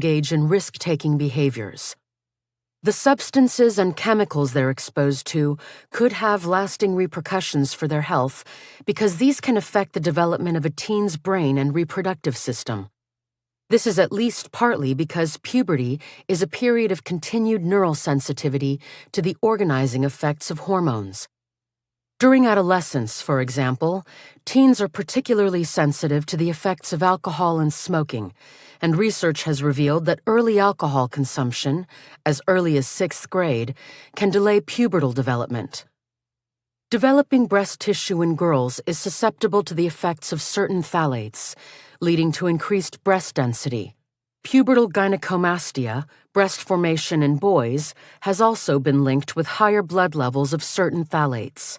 engage in risk-taking behaviors. The substances and chemicals they're exposed to could have lasting repercussions for their health because these can affect the development of a teen's brain and reproductive system. This is at least partly because puberty is a period of continued neural sensitivity to the organizing effects of hormones. During adolescence, for example, teens are particularly sensitive to the effects of alcohol and smoking, and research has revealed that early alcohol consumption, as early as 6th grade, can delay pubertal development. Developing breast tissue in girls is susceptible to the effects of certain phthalates, leading to increased breast density. Pubertal gynecomastia, breast formation in boys, has also been linked with higher blood levels of certain phthalates.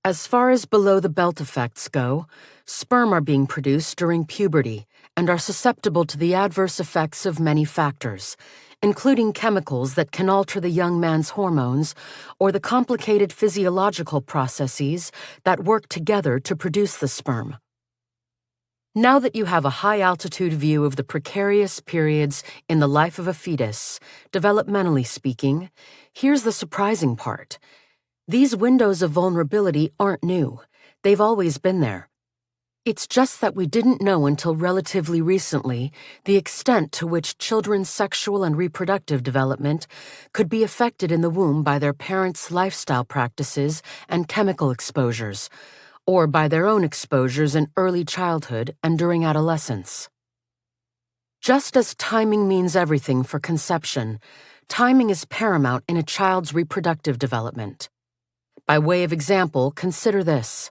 As far as below-the-belt effects go, sperm are being produced during puberty and are susceptible to the adverse effects of many factors, including chemicals that can alter the young man's hormones or the complicated physiological processes that work together to produce the sperm. Now that you have a high-altitude view of the precarious periods in the life of a fetus, developmentally speaking, here's the surprising part. These windows of vulnerability aren't new. They've always been there. It's just that we didn't know until relatively recently the extent to which children's sexual and reproductive development could be affected in the womb by their parents' lifestyle practices and chemical exposures, or by their own exposures in early childhood and during adolescence. Just as timing means everything for conception, timing is paramount in a child's reproductive development. By way of example, consider this.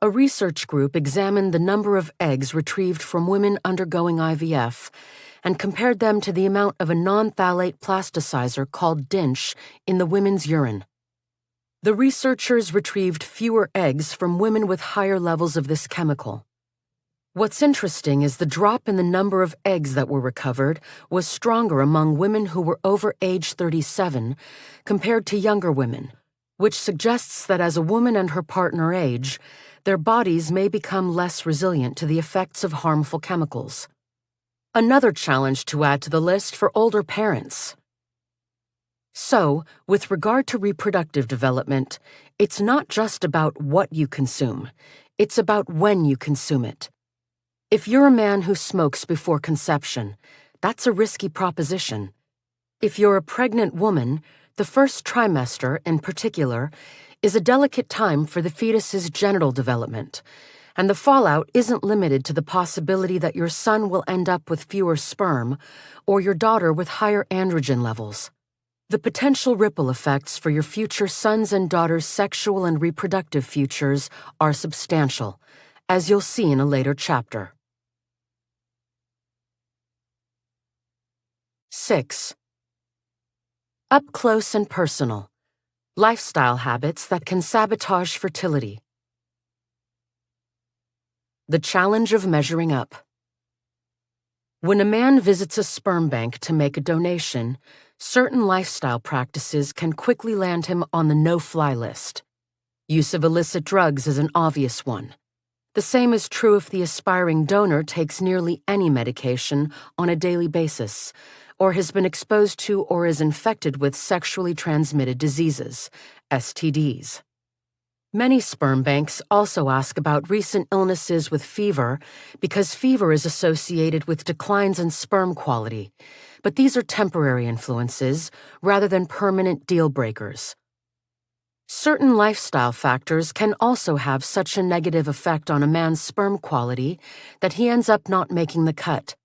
A research group examined the number of eggs retrieved from women undergoing IVF and compared them to the amount of a non-phthalate plasticizer called DINCH in the women's urine. The researchers retrieved fewer eggs from women with higher levels of this chemical. What's interesting is the drop in the number of eggs that were recovered was stronger among women who were over age 37 compared to younger women, which suggests that as a woman and her partner age, their bodies may become less resilient to the effects of harmful chemicals. Another challenge to add to the list for older parents. So, with regard to reproductive development, it's not just about what you consume, it's about when you consume it. If you're a man who smokes before conception, that's a risky proposition. If you're a pregnant woman, the first trimester, in particular, is a delicate time for the fetus's genital development, and the fallout isn't limited to the possibility that your son will end up with fewer sperm or your daughter with higher androgen levels. The potential ripple effects for your future sons' and daughters' sexual and reproductive futures are substantial, as you'll see in a later chapter. 6. Up close and personal. Lifestyle habits that can sabotage fertility. The challenge of measuring up. When a man visits a sperm bank to make a donation, certain lifestyle practices can quickly land him on the no-fly list. Use of illicit drugs is an obvious one. The same is true if the aspiring donor takes nearly any medication on a daily basis, or has been exposed to or is infected with sexually transmitted diseases, STDs. Many sperm banks also ask about recent illnesses with fever because fever is associated with declines in sperm quality, but these are temporary influences rather than permanent deal breakers. Certain lifestyle factors can also have such a negative effect on a man's sperm quality that he ends up not making the cut.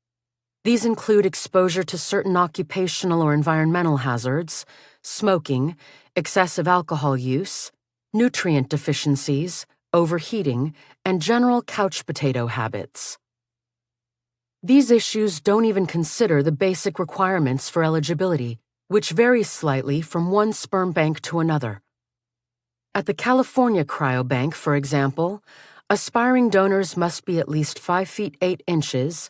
These include exposure to certain occupational or environmental hazards, smoking, excessive alcohol use, nutrient deficiencies, overheating, and general couch potato habits. These issues don't even consider the basic requirements for eligibility, which vary slightly from one sperm bank to another. At the California Cryobank, for example, aspiring donors must be at least 5 feet 8 inches,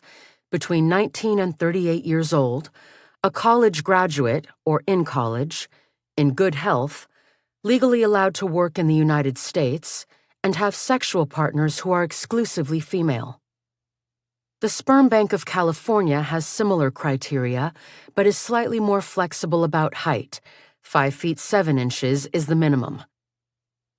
between 19 and 38 years old, a college graduate or in college, in good health, legally allowed to work in the United States, and have sexual partners who are exclusively female. The Sperm Bank of California has similar criteria, but is slightly more flexible about height. 5 feet 7 inches is the minimum.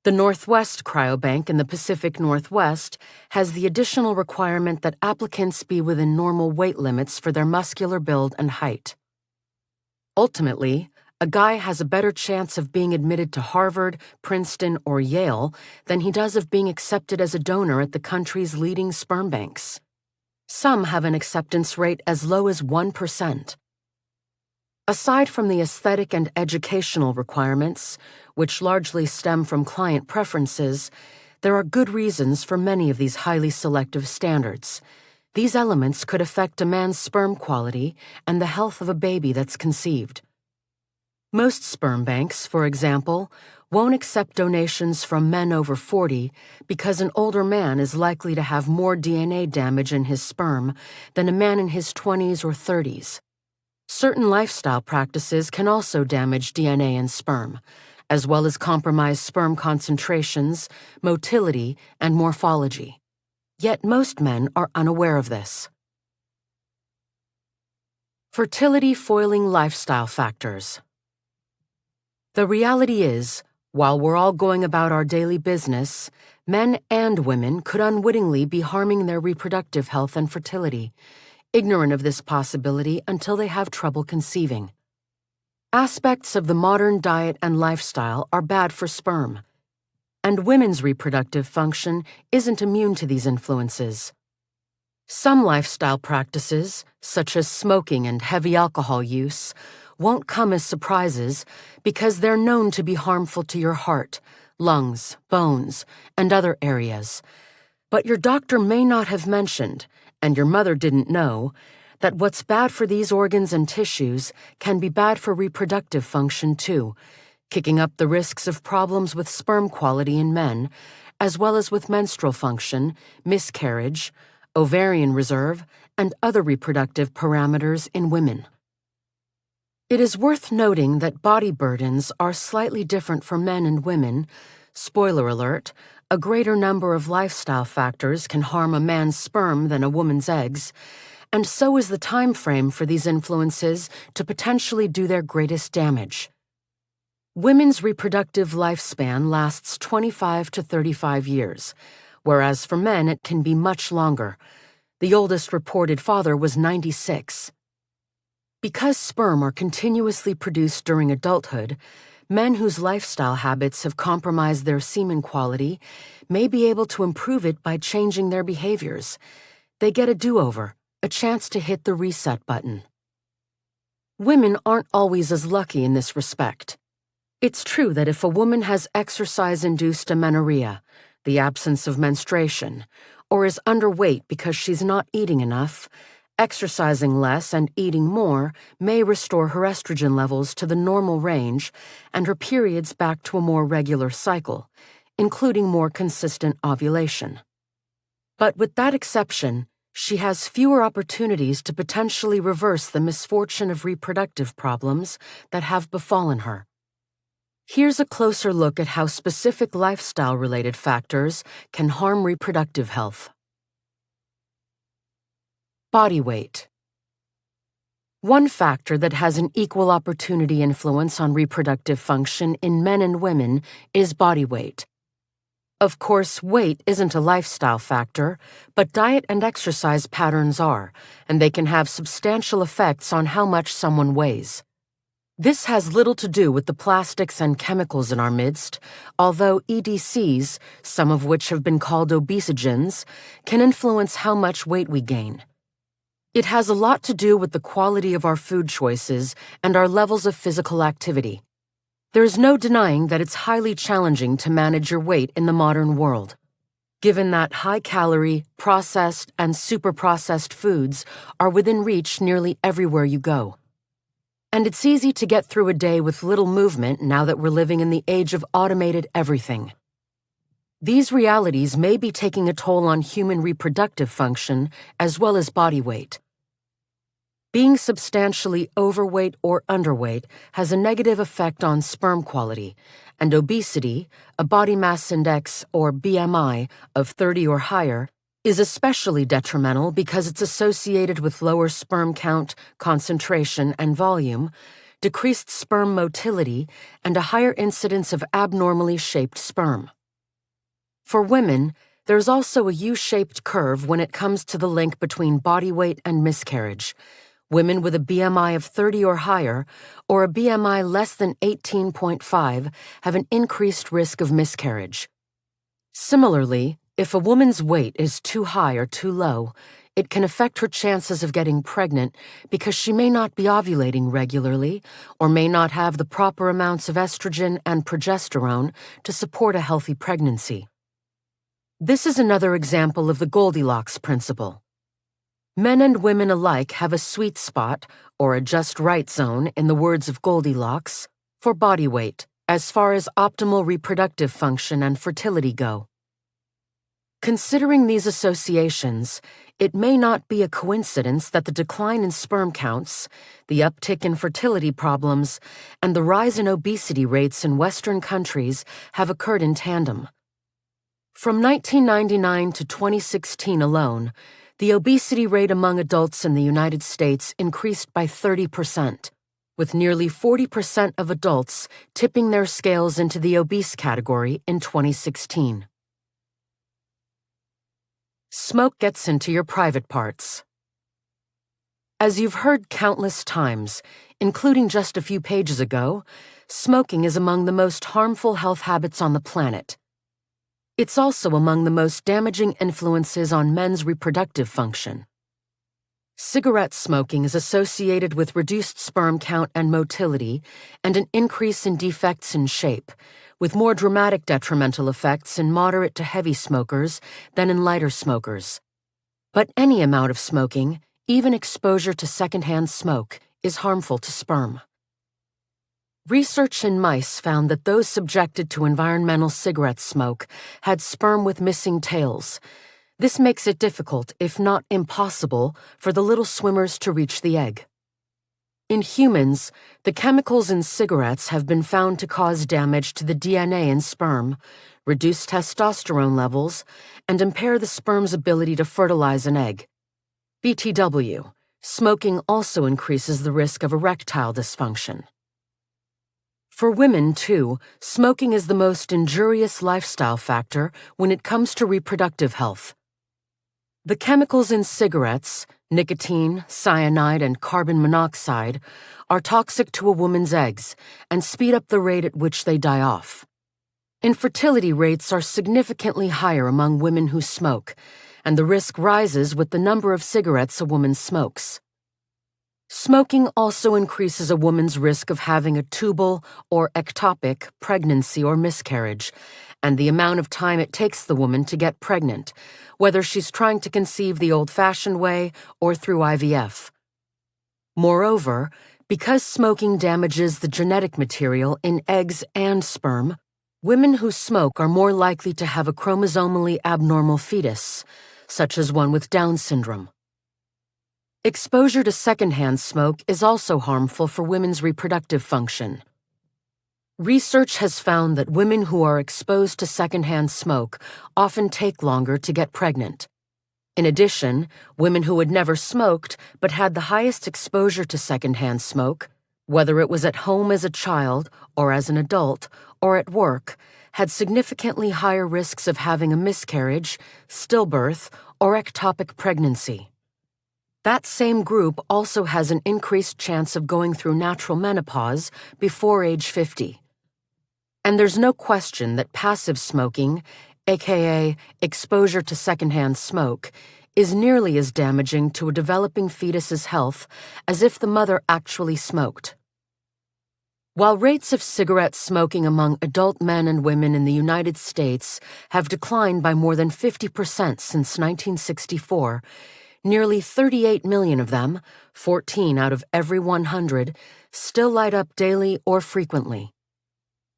The Northwest Cryobank in the Pacific Northwest has the additional requirement that applicants be within normal weight limits for their muscular build and height. Ultimately, a guy has a better chance of being admitted to Harvard, Princeton, or Yale than he does of being accepted as a donor at the country's leading sperm banks. Some have an acceptance rate as low as 1%. Aside from the aesthetic and educational requirements, which largely stem from client preferences, there are good reasons for many of these highly selective standards. These elements could affect a man's sperm quality and the health of a baby that's conceived. Most sperm banks, for example, won't accept donations from men over 40 because an older man is likely to have more DNA damage in his sperm than a man in his 20s or 30s. Certain lifestyle practices can also damage DNA in sperm, as well as compromise sperm concentrations, motility, and morphology. Yet most men are unaware of this. Fertility foiling lifestyle factors. The reality is, while we're all going about our daily business, men and women could unwittingly be harming their reproductive health and fertility, ignorant of this possibility until they have trouble conceiving. Aspects of the modern diet and lifestyle are bad for sperm, and women's reproductive function isn't immune to these influences. Some lifestyle practices, such as smoking and heavy alcohol use, won't come as surprises because they're known to be harmful to your heart, lungs, bones, and other areas. But your doctor may not have mentioned, and your mother didn't know, that what's bad for these organs and tissues can be bad for reproductive function too, kicking up the risks of problems with sperm quality in men, as well as with menstrual function, miscarriage, ovarian reserve, and other reproductive parameters in women. It is worth noting that body burdens are slightly different for men and women. Spoiler alert, a greater number of lifestyle factors can harm a man's sperm than a woman's eggs, and so is the time frame for these influences to potentially do their greatest damage. Women's reproductive lifespan lasts 25 to 35 years, whereas for men it can be much longer. The oldest reported father was 96. Because sperm are continuously produced during adulthood, men whose lifestyle habits have compromised their semen quality may be able to improve it by changing their behaviors. They get a do-over, a chance to hit the reset button. Women aren't always as lucky in this respect. It's true that if a woman has exercise-induced amenorrhea, the absence of menstruation, or is underweight because she's not eating enough, exercising less and eating more may restore her estrogen levels to the normal range and her periods back to a more regular cycle, including more consistent ovulation. But with that exception, she has fewer opportunities to potentially reverse the misfortune of reproductive problems that have befallen her. Here's a closer look at how specific lifestyle-related factors can harm reproductive health. Body weight. One factor that has an equal opportunity influence on reproductive function in men and women is body weight. Of course, weight isn't a lifestyle factor, but diet and exercise patterns are, and they can have substantial effects on how much someone weighs. This has little to do with the plastics and chemicals in our midst, although EDCs, some of which have been called obesogens, can influence how much weight we gain. It has a lot to do with the quality of our food choices and our levels of physical activity. There's no denying that it's highly challenging to manage your weight in the modern world, given that high-calorie, processed, and super-processed foods are within reach nearly everywhere you go. And it's easy to get through a day with little movement now that we're living in the age of automated everything. These realities may be taking a toll on human reproductive function as well as body weight. Being substantially overweight or underweight has a negative effect on sperm quality, and obesity, a body mass index or BMI of 30 or higher, is especially detrimental because it's associated with lower sperm count, concentration, and volume, decreased sperm motility, and a higher incidence of abnormally shaped sperm. For women, there's also a U-shaped curve when it comes to the link between body weight and miscarriage. Women with a BMI of 30 or higher, or a BMI less than 18.5, have an increased risk of miscarriage. Similarly, if a woman's weight is too high or too low, it can affect her chances of getting pregnant because she may not be ovulating regularly or may not have the proper amounts of estrogen and progesterone to support a healthy pregnancy. This is another example of the Goldilocks principle. Men and women alike have a sweet spot, or a just right zone, in the words of Goldilocks, for body weight, as far as optimal reproductive function and fertility go. Considering these associations, it may not be a coincidence that the decline in sperm counts, the uptick in fertility problems, and the rise in obesity rates in Western countries have occurred in tandem. From 1999 to 2016 alone, the obesity rate among adults in the United States increased by 30%, with nearly 40% of adults tipping their scales into the obese category in 2016. Smoke gets into your private parts. As you've heard countless times, including just a few pages ago, smoking is among the most harmful health habits on the planet. It's also among the most damaging influences on men's reproductive function. Cigarette smoking is associated with reduced sperm count and motility and an increase in defects in shape, with more dramatic detrimental effects in moderate to heavy smokers than in lighter smokers. But any amount of smoking, even exposure to secondhand smoke, is harmful to sperm. Research in mice found that those subjected to environmental cigarette smoke had sperm with missing tails. This makes it difficult, if not impossible, for the little swimmers to reach the egg. In humans, the chemicals in cigarettes have been found to cause damage to the DNA in sperm, reduce testosterone levels, and impair the sperm's ability to fertilize an egg. BTW, smoking also increases the risk of erectile dysfunction. For women, too, smoking is the most injurious lifestyle factor when it comes to reproductive health. The chemicals in cigarettes, nicotine, cyanide, and carbon monoxide, are toxic to a woman's eggs and speed up the rate at which they die off. Infertility rates are significantly higher among women who smoke, and the risk rises with the number of cigarettes a woman smokes. Smoking also increases a woman's risk of having a tubal or ectopic pregnancy or miscarriage, and the amount of time it takes the woman to get pregnant, whether she's trying to conceive the old-fashioned way or through IVF. Moreover, because smoking damages the genetic material in eggs and sperm, women who smoke are more likely to have a chromosomally abnormal fetus, such as one with Down syndrome. Exposure to secondhand smoke is also harmful for women's reproductive function. Research has found that women who are exposed to secondhand smoke often take longer to get pregnant. In addition, women who had never smoked but had the highest exposure to secondhand smoke, whether it was at home as a child or as an adult or at work, had significantly higher risks of having a miscarriage, stillbirth, or ectopic pregnancy. That same group also has an increased chance of going through natural menopause before age 50. And there's no question that passive smoking, aka exposure to secondhand smoke, is nearly as damaging to a developing fetus's health as if the mother actually smoked. While rates of cigarette smoking among adult men and women in the United States have declined by more than 50% since 1964, nearly 38 million of them, 14 out of every 100, still light up daily or frequently.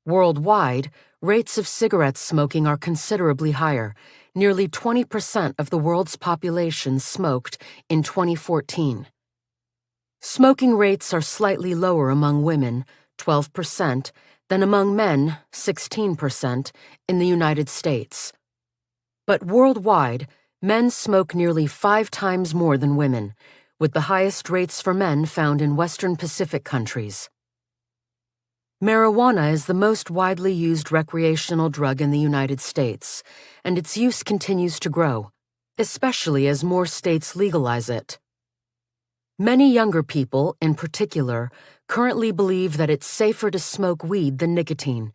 Worldwide, rates of cigarette smoking are considerably higher. Nearly 20% of the world's population smoked in 2014. Smoking rates are slightly lower among women, 12%, than among men, 16%, in the United States. But worldwide, Men smoke nearly 5 times more than women, with the highest rates for men found in Western Pacific countries. Marijuana is the most widely used recreational drug in the United States, and its use continues to grow, especially as more states legalize it. Many younger people, in particular, currently believe that it's safer to smoke weed than nicotine,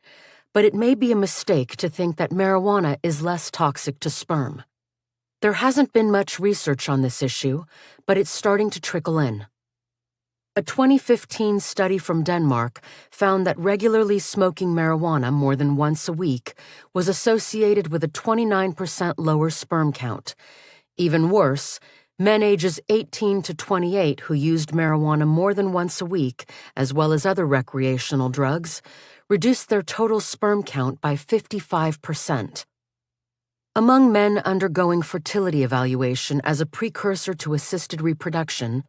but it may be a mistake to think that marijuana is less toxic to sperm. There hasn't been much research on this issue, but it's starting to trickle in. A 2015 study from Denmark found that regularly smoking marijuana more than once a week was associated with a 29% lower sperm count. Even worse, men ages 18 to 28 who used marijuana more than once a week, as well as other recreational drugs, reduced their total sperm count by 55%. Among men undergoing fertility evaluation as a precursor to assisted reproduction,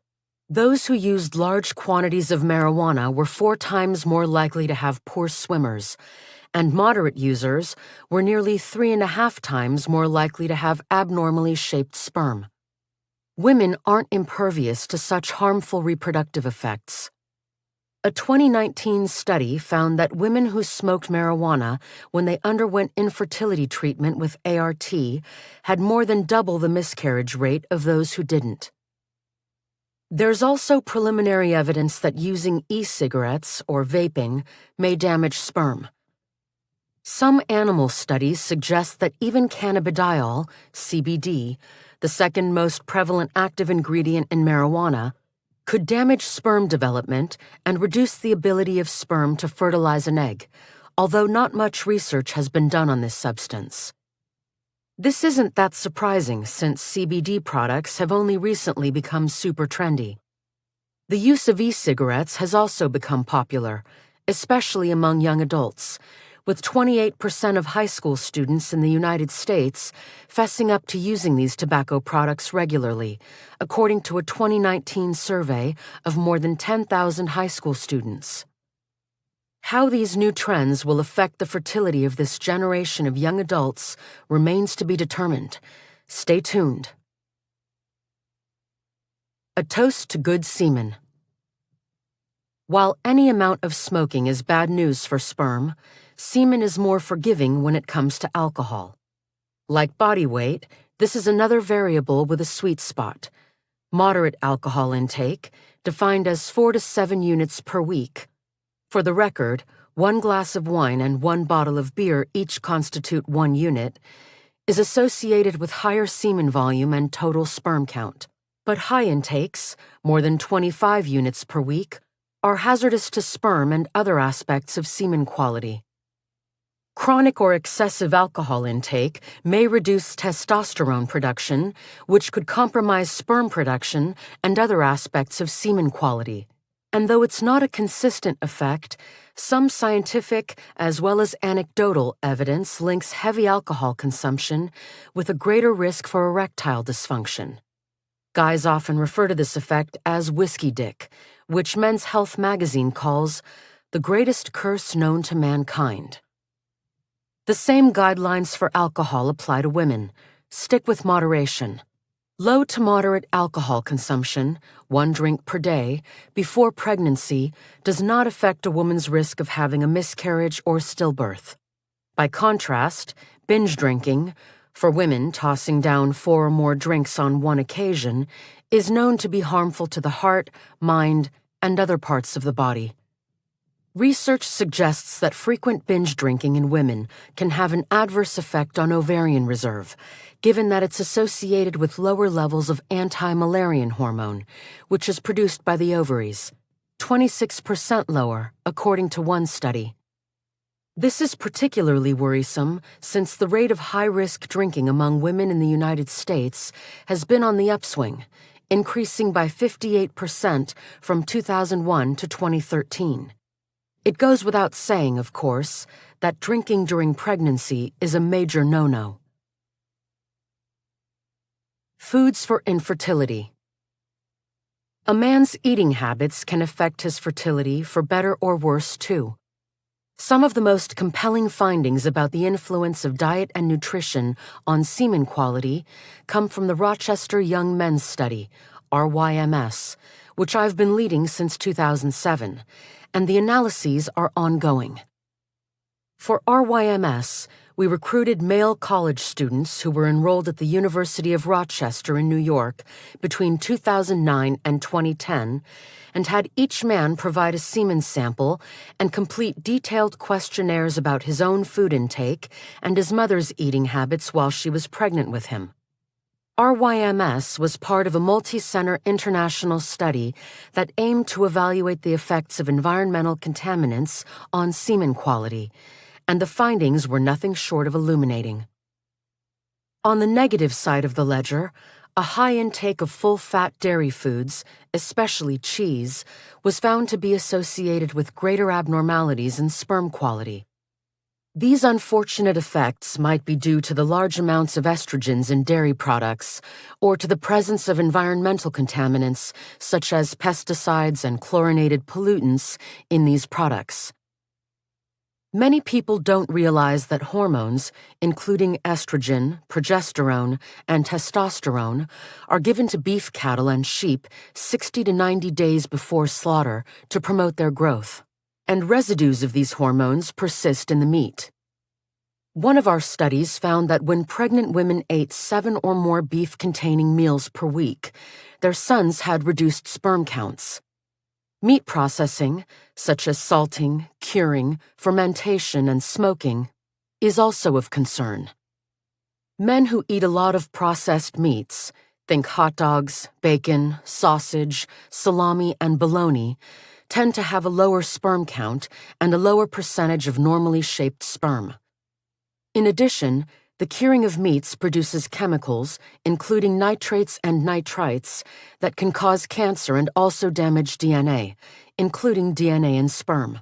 those who used large quantities of marijuana were 4 times more likely to have poor swimmers, and moderate users were nearly 3.5 times more likely to have abnormally shaped sperm. Women aren't impervious to such harmful reproductive effects. A 2019 study found that women who smoked marijuana when they underwent infertility treatment with ART had more than double the miscarriage rate of those who didn't. There's also preliminary evidence that using e-cigarettes, or vaping, may damage sperm. Some animal studies suggest that even cannabidiol, CBD, the second most prevalent active ingredient in marijuana, could damage sperm development and reduce the ability of sperm to fertilize an egg, although not much research has been done on this substance. This isn't that surprising since CBD products have only recently become super trendy. The use of e-cigarettes has also become popular, especially among young adults, with 28% of high school students in the United States fessing up to using these tobacco products regularly, according to a 2019 survey of more than 10,000 high school students. How these new trends will affect the fertility of this generation of young adults remains to be determined. Stay tuned. A toast to good semen. While any amount of smoking is bad news for sperm, semen is more forgiving when it comes to alcohol. Like body weight, this is another variable with a sweet spot. Moderate alcohol intake, defined as 4 to 7 units per week. For the record, 1 glass of wine and 1 bottle of beer each constitute 1 unit, is associated with higher semen volume and total sperm count. But high intakes, more than 25 units per week, are hazardous to sperm and other aspects of semen quality. Chronic or excessive alcohol intake may reduce testosterone production, which could compromise sperm production and other aspects of semen quality. And though it's not a consistent effect, some scientific as well as anecdotal evidence links heavy alcohol consumption with a greater risk for erectile dysfunction. Guys often refer to this effect as whiskey dick, which Men's Health magazine calls the greatest curse known to mankind. The same guidelines for alcohol apply to women. Stick with moderation. Low to moderate alcohol consumption, 1 drink per day, before pregnancy does not affect a woman's risk of having a miscarriage or stillbirth. By contrast, binge drinking, for women tossing down 4 or more drinks on one occasion, is known to be harmful to the heart, mind, and other parts of the body. Research suggests that frequent binge drinking in women can have an adverse effect on ovarian reserve, given that it's associated with lower levels of anti-Müllerian hormone, which is produced by the ovaries, 26% lower, according to one study. This is particularly worrisome since the rate of high-risk drinking among women in the United States has been on the upswing, increasing by 58% from 2001 to 2013. It goes without saying, of course, that drinking during pregnancy is a major no-no. Foods for infertility. A man's eating habits can affect his fertility for better or worse, too. Some of the most compelling findings about the influence of diet and nutrition on semen quality come from the Rochester Young Men's Study, RYMS, which I've been leading since 2007, and the analyses are ongoing. For RYMS, we recruited male college students who were enrolled at the University of Rochester in New York between 2009 and 2010 and had each man provide a semen sample and complete detailed questionnaires about his own food intake and his mother's eating habits while she was pregnant with him. RYMS was part of a multi-center international study that aimed to evaluate the effects of environmental contaminants on semen quality, and the findings were nothing short of illuminating. On the negative side of the ledger, a high intake of full-fat dairy foods, especially cheese, was found to be associated with greater abnormalities in sperm quality. These unfortunate effects might be due to the large amounts of estrogens in dairy products or to the presence of environmental contaminants such as pesticides and chlorinated pollutants in these products. Many people don't realize that hormones, including estrogen, progesterone, and testosterone, are given to beef cattle and sheep 60 to 90 days before slaughter to promote their growth, and residues of these hormones persist in the meat. One of our studies found that when pregnant women ate 7 or more beef-containing meals per week, their sons had reduced sperm counts. Meat processing, such as salting, curing, fermentation, and smoking, is also of concern. Men who eat a lot of processed meats, think hot dogs, bacon, sausage, salami, and bologna, tend to have a lower sperm count and a lower percentage of normally shaped sperm. In addition, the curing of meats produces chemicals, including nitrates and nitrites, that can cause cancer and also damage DNA, including DNA in sperm.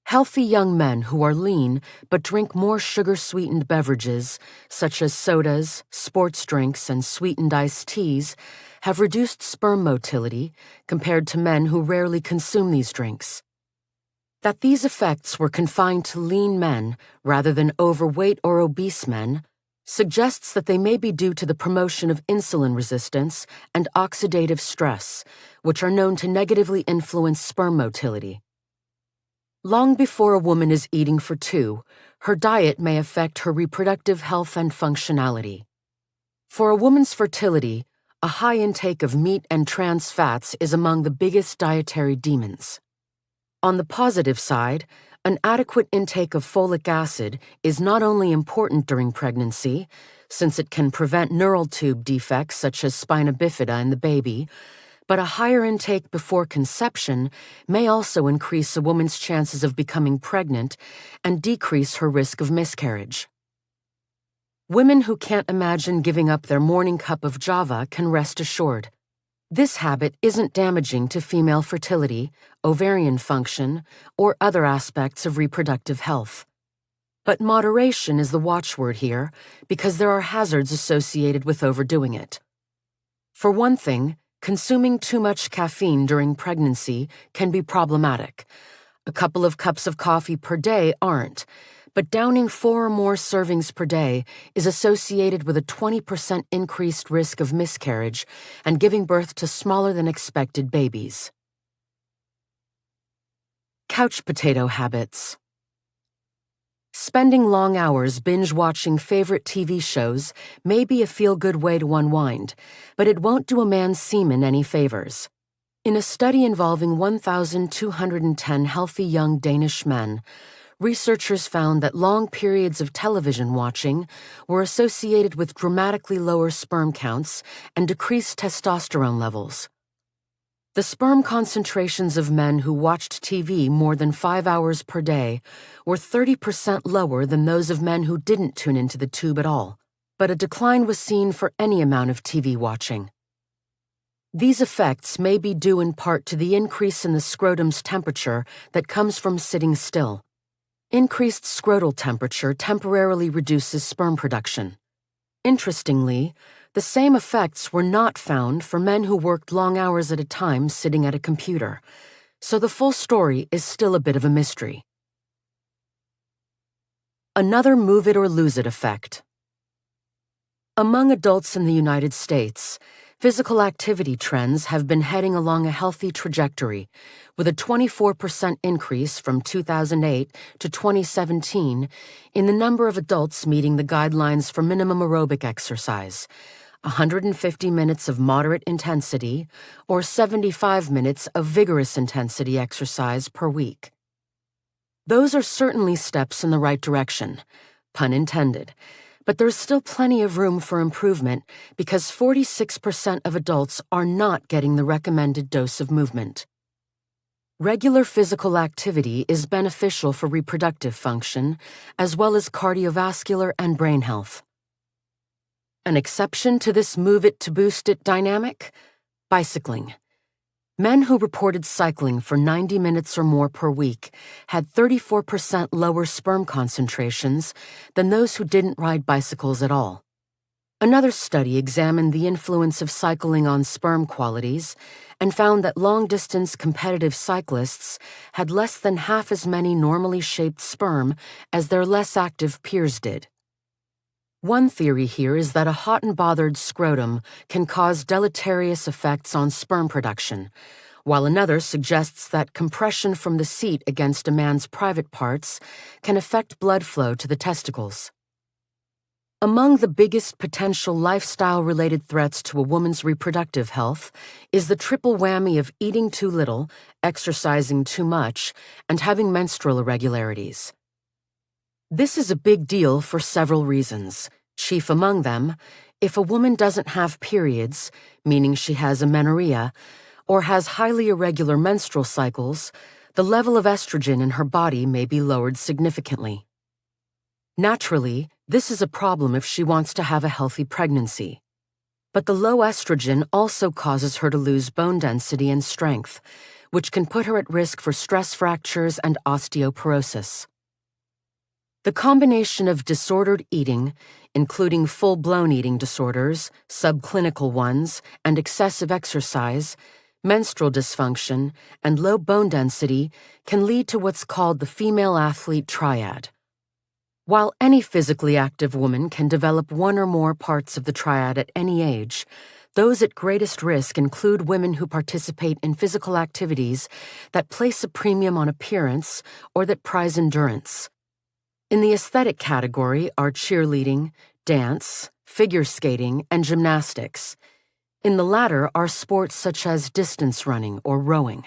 Healthy young men who are lean but drink more sugar-sweetened beverages, such as sodas, sports drinks, and sweetened iced teas, have reduced sperm motility compared to men who rarely consume these drinks. That these effects were confined to lean men rather than overweight or obese men suggests that they may be due to the promotion of insulin resistance and oxidative stress, which are known to negatively influence sperm motility. Long before a woman is eating for two, her diet may affect her reproductive health and functionality. For a woman's fertility, a high intake of meat and trans fats is among the biggest dietary demons. On the positive side, an adequate intake of folic acid is not only important during pregnancy, since it can prevent neural tube defects such as spina bifida in the baby, but a higher intake before conception may also increase a woman's chances of becoming pregnant and decrease her risk of miscarriage. Women who can't imagine giving up their morning cup of Java can rest assured. This habit isn't damaging to female fertility, ovarian function, or other aspects of reproductive health. But moderation is the watchword here because there are hazards associated with overdoing it. For one thing, consuming too much caffeine during pregnancy can be problematic. A couple of cups of coffee per day aren't, but downing 4 or more servings per day is associated with a 20% increased risk of miscarriage and giving birth to smaller than expected babies. Couch potato habits. Spending long hours binge-watching favorite TV shows may be a feel-good way to unwind, but it won't do a man's semen any favors. In a study involving 1,210 healthy young Danish men, researchers found that long periods of television watching were associated with dramatically lower sperm counts and decreased testosterone levels. The sperm concentrations of men who watched TV more than 5 hours per day were 30% lower than those of men who didn't tune into the tube at all, but a decline was seen for any amount of TV watching. These effects may be due in part to the increase in the scrotum's temperature that comes from sitting still. Increased scrotal temperature temporarily reduces sperm production. Interestingly, the same effects were not found for men who worked long hours at a time sitting at a computer, so the full story is still a bit of a mystery. Another move it or lose it effect. Among adults in the United States, physical activity trends have been heading along a healthy trajectory, with a 24% increase from 2008 to 2017 in the number of adults meeting the guidelines for minimum aerobic exercise, 150 minutes of moderate intensity or 75 minutes of vigorous intensity exercise per week. Those are certainly steps in the right direction, pun intended. But there's still plenty of room for improvement because 46% of adults are not getting the recommended dose of movement. Regular physical activity is beneficial for reproductive function, as well as cardiovascular and brain health. An exception to this move it to boost it dynamic? Bicycling. Men who reported cycling for 90 minutes or more per week had 34% lower sperm concentrations than those who didn't ride bicycles at all. Another study examined the influence of cycling on sperm qualities and found that long-distance competitive cyclists had less than half as many normally shaped sperm as their less active peers did. One theory here is that a hot and bothered scrotum can cause deleterious effects on sperm production, while another suggests that compression from the seat against a man's private parts can affect blood flow to the testicles. Among the biggest potential lifestyle-related threats to a woman's reproductive health is the triple whammy of eating too little, exercising too much, and having menstrual irregularities. This is a big deal for several reasons, chief among them, if a woman doesn't have periods, meaning she has amenorrhea, or has highly irregular menstrual cycles, the level of estrogen in her body may be lowered significantly. Naturally, this is a problem if she wants to have a healthy pregnancy. But the low estrogen also causes her to lose bone density and strength, which can put her at risk for stress fractures and osteoporosis. The combination of disordered eating, including full-blown eating disorders, subclinical ones, and excessive exercise, menstrual dysfunction, and low bone density can lead to what's called the female athlete triad. While any physically active woman can develop one or more parts of the triad at any age, those at greatest risk include women who participate in physical activities that place a premium on appearance or that prize endurance. In the aesthetic category are cheerleading, dance, figure skating, and gymnastics. In the latter are sports such as distance running or rowing.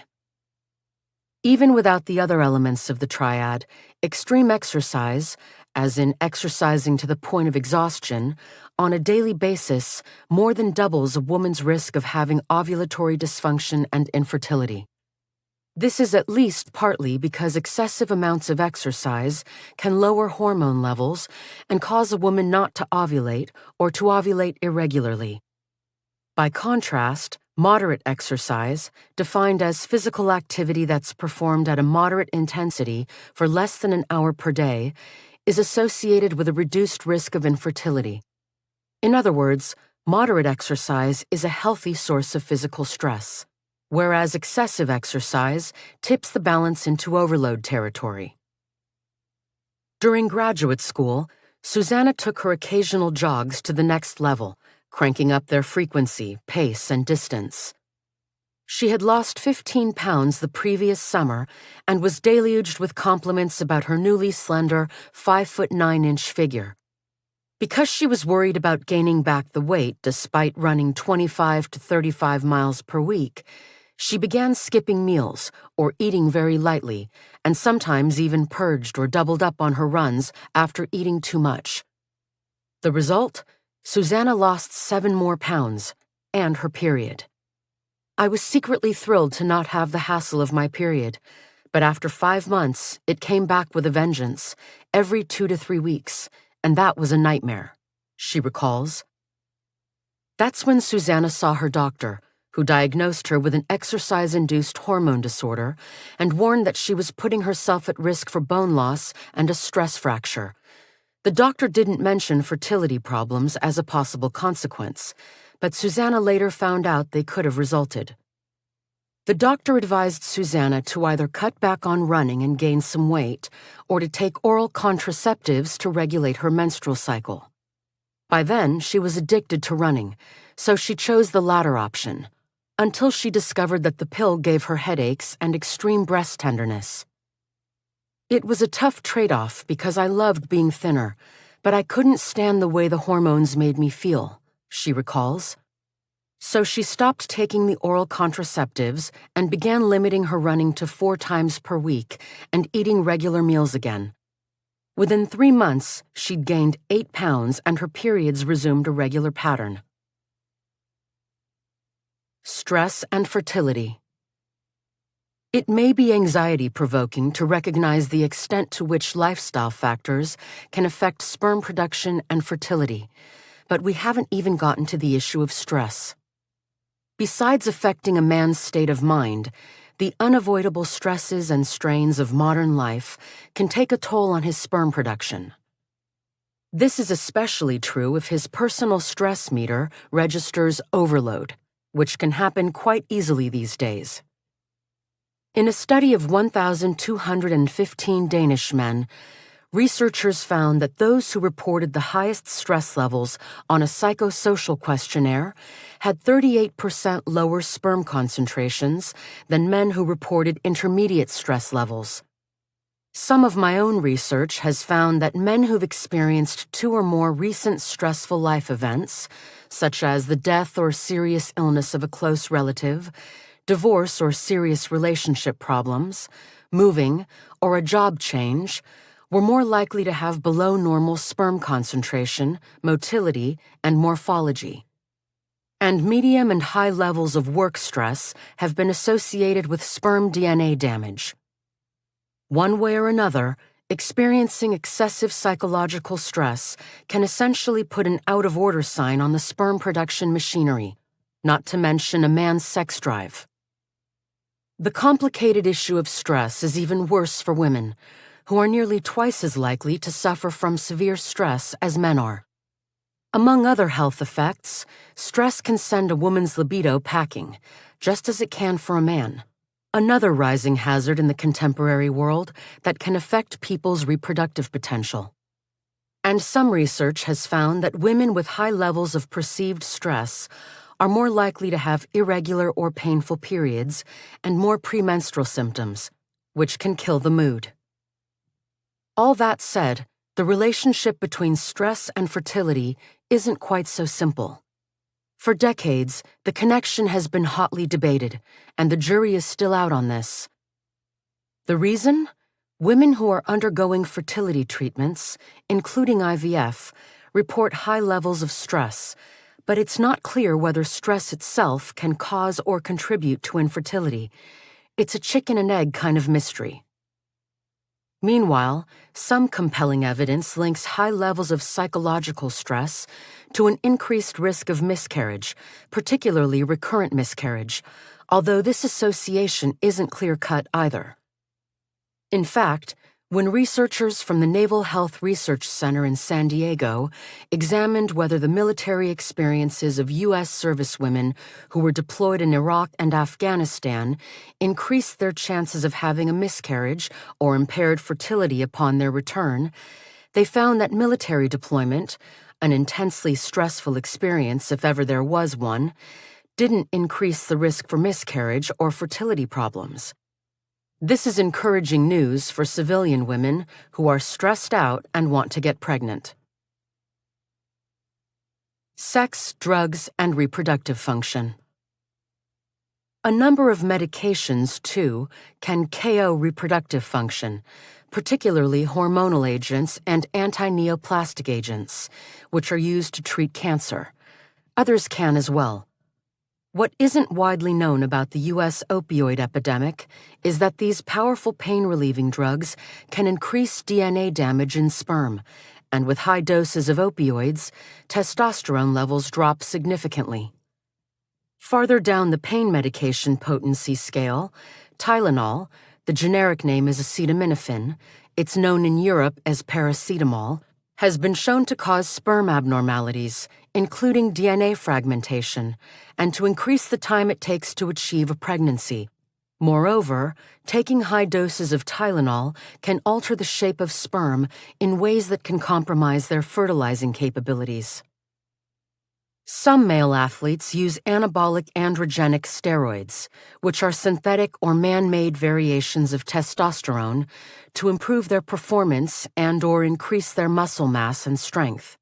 Even without the other elements of the triad, extreme exercise, as in exercising to the point of exhaustion, on a daily basis more than doubles a woman's risk of having ovulatory dysfunction and infertility. This is at least partly because excessive amounts of exercise can lower hormone levels and cause a woman not to ovulate or to ovulate irregularly. By contrast, moderate exercise, defined as physical activity that's performed at a moderate intensity for less than an hour per day, is associated with a reduced risk of infertility. In other words, moderate exercise is a healthy source of physical stress, whereas excessive exercise tips the balance into overload territory. During graduate school, Susanna took her occasional jogs to the next level, cranking up their frequency, pace, and distance. She had lost 15 pounds the previous summer and was deluged with compliments about her newly slender 5'9" figure. Because she was worried about gaining back the weight despite running 25 to 35 miles per week, she began skipping meals or eating very lightly, and sometimes even purged or doubled up on her runs after eating too much. The result? Susanna lost 7 more pounds, and her period. I was secretly thrilled to not have the hassle of my period, but after 5 months, it came back with a vengeance, every 2 to 3 weeks, and that was a nightmare, she recalls. That's when Susanna saw her doctor, who diagnosed her with an exercise-induced hormone disorder and warned that she was putting herself at risk for bone loss and a stress fracture. The doctor didn't mention fertility problems as a possible consequence, but Susanna later found out they could have resulted. The doctor advised Susanna to either cut back on running and gain some weight, or to take oral contraceptives to regulate her menstrual cycle. By then, she was addicted to running, so she chose the latter option, until she discovered that the pill gave her headaches and extreme breast tenderness. It was a tough trade-off because I loved being thinner, but I couldn't stand the way the hormones made me feel, she recalls. So she stopped taking the oral contraceptives and began limiting her running to 4 times per week and eating regular meals again. Within 3 months, she'd gained 8 pounds and her periods resumed a regular pattern. Stress and fertility. It may be anxiety-provoking to recognize the extent to which lifestyle factors can affect sperm production and fertility, but we haven't even gotten to the issue of stress. Besides affecting a man's state of mind, the unavoidable stresses and strains of modern life can take a toll on his sperm production. This is especially true if his personal stress meter registers overload, which can happen quite easily these days. In a study of 1,215 Danish men, researchers found that those who reported the highest stress levels on a psychosocial questionnaire had 38% lower sperm concentrations than men who reported intermediate stress levels. Some of my own research has found that men who've experienced 2 or more recent stressful life events, such as the death or serious illness of a close relative, divorce or serious relationship problems, moving, or a job change, were more likely to have below normal sperm concentration, motility, and morphology. And medium and high levels of work stress have been associated with sperm DNA damage. One way or another, experiencing excessive psychological stress can essentially put an out-of-order sign on the sperm production machinery, not to mention a man's sex drive. The complicated issue of stress is even worse for women, who are nearly twice as likely to suffer from severe stress as men are. Among other health effects, stress can send a woman's libido packing, just as it can for a man. Another rising hazard in the contemporary world that can affect people's reproductive potential. And some research has found that women with high levels of perceived stress are more likely to have irregular or painful periods and more premenstrual symptoms, which can kill the mood. All that said, the relationship between stress and fertility isn't quite so simple. For decades, the connection has been hotly debated, and the jury is still out on this. The reason? Women who are undergoing fertility treatments, including IVF, report high levels of stress, but it's not clear whether stress itself can cause or contribute to infertility. It's a chicken and egg kind of mystery. Meanwhile, some compelling evidence links high levels of psychological stress to an increased risk of miscarriage, particularly recurrent miscarriage, although this association isn't clear-cut either. In fact, when researchers from the Naval Health Research Center in San Diego examined whether the military experiences of U.S. servicewomen who were deployed in Iraq and Afghanistan increased their chances of having a miscarriage or impaired fertility upon their return, they found that military deployment, an intensely stressful experience if ever there was one, didn't increase the risk for miscarriage or fertility problems. This is encouraging news for civilian women who are stressed out and want to get pregnant. Sex, drugs, and reproductive function. A number of medications, too, can KO reproductive function, particularly hormonal agents and anti-neoplastic agents, which are used to treat cancer. Others can as well. What isn't widely known about the U.S. opioid epidemic is that these powerful pain-relieving drugs can increase DNA damage in sperm, and with high doses of opioids, testosterone levels drop significantly. Farther down the pain medication potency scale, Tylenol, the generic name is acetaminophen, it's known in Europe as paracetamol, has been shown to cause sperm abnormalities, including DNA fragmentation, and to increase the time it takes to achieve a pregnancy, Moreover, taking high doses of Tylenol can alter the shape of sperm in ways that can compromise their fertilizing capabilities. Some male athletes use anabolic androgenic steroids, which are synthetic or man-made variations of testosterone, to improve their performance and/or increase their muscle mass and strength.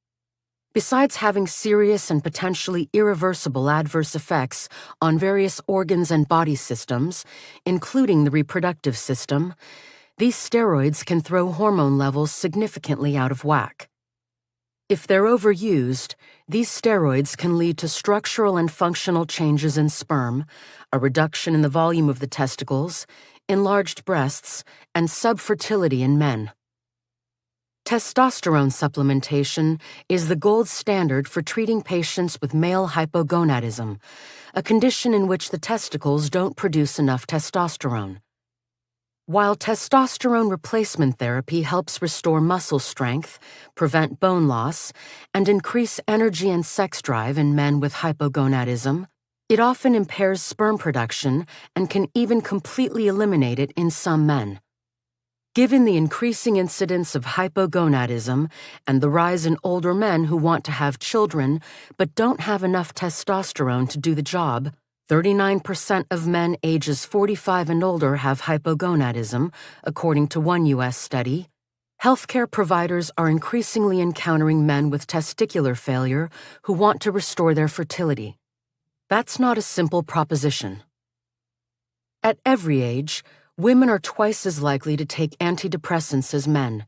Besides having serious and potentially irreversible adverse effects on various organs and body systems, including the reproductive system, these steroids can throw hormone levels significantly out of whack. If they're overused, these steroids can lead to structural and functional changes in sperm, a reduction in the volume of the testicles, enlarged breasts, and subfertility in men. Testosterone supplementation is the gold standard for treating patients with male hypogonadism, a condition in which the testicles don't produce enough testosterone. While testosterone replacement therapy helps restore muscle strength, prevent bone loss, and increase energy and sex drive in men with hypogonadism, it often impairs sperm production and can even completely eliminate it in some men. Given the increasing incidence of hypogonadism and the rise in older men who want to have children but don't have enough testosterone to do the job, 39% of men ages 45 and older have hypogonadism, according to one U.S. study. Healthcare providers are increasingly encountering men with testicular failure who want to restore their fertility. That's not a simple proposition. At every age, women are twice as likely to take antidepressants as men,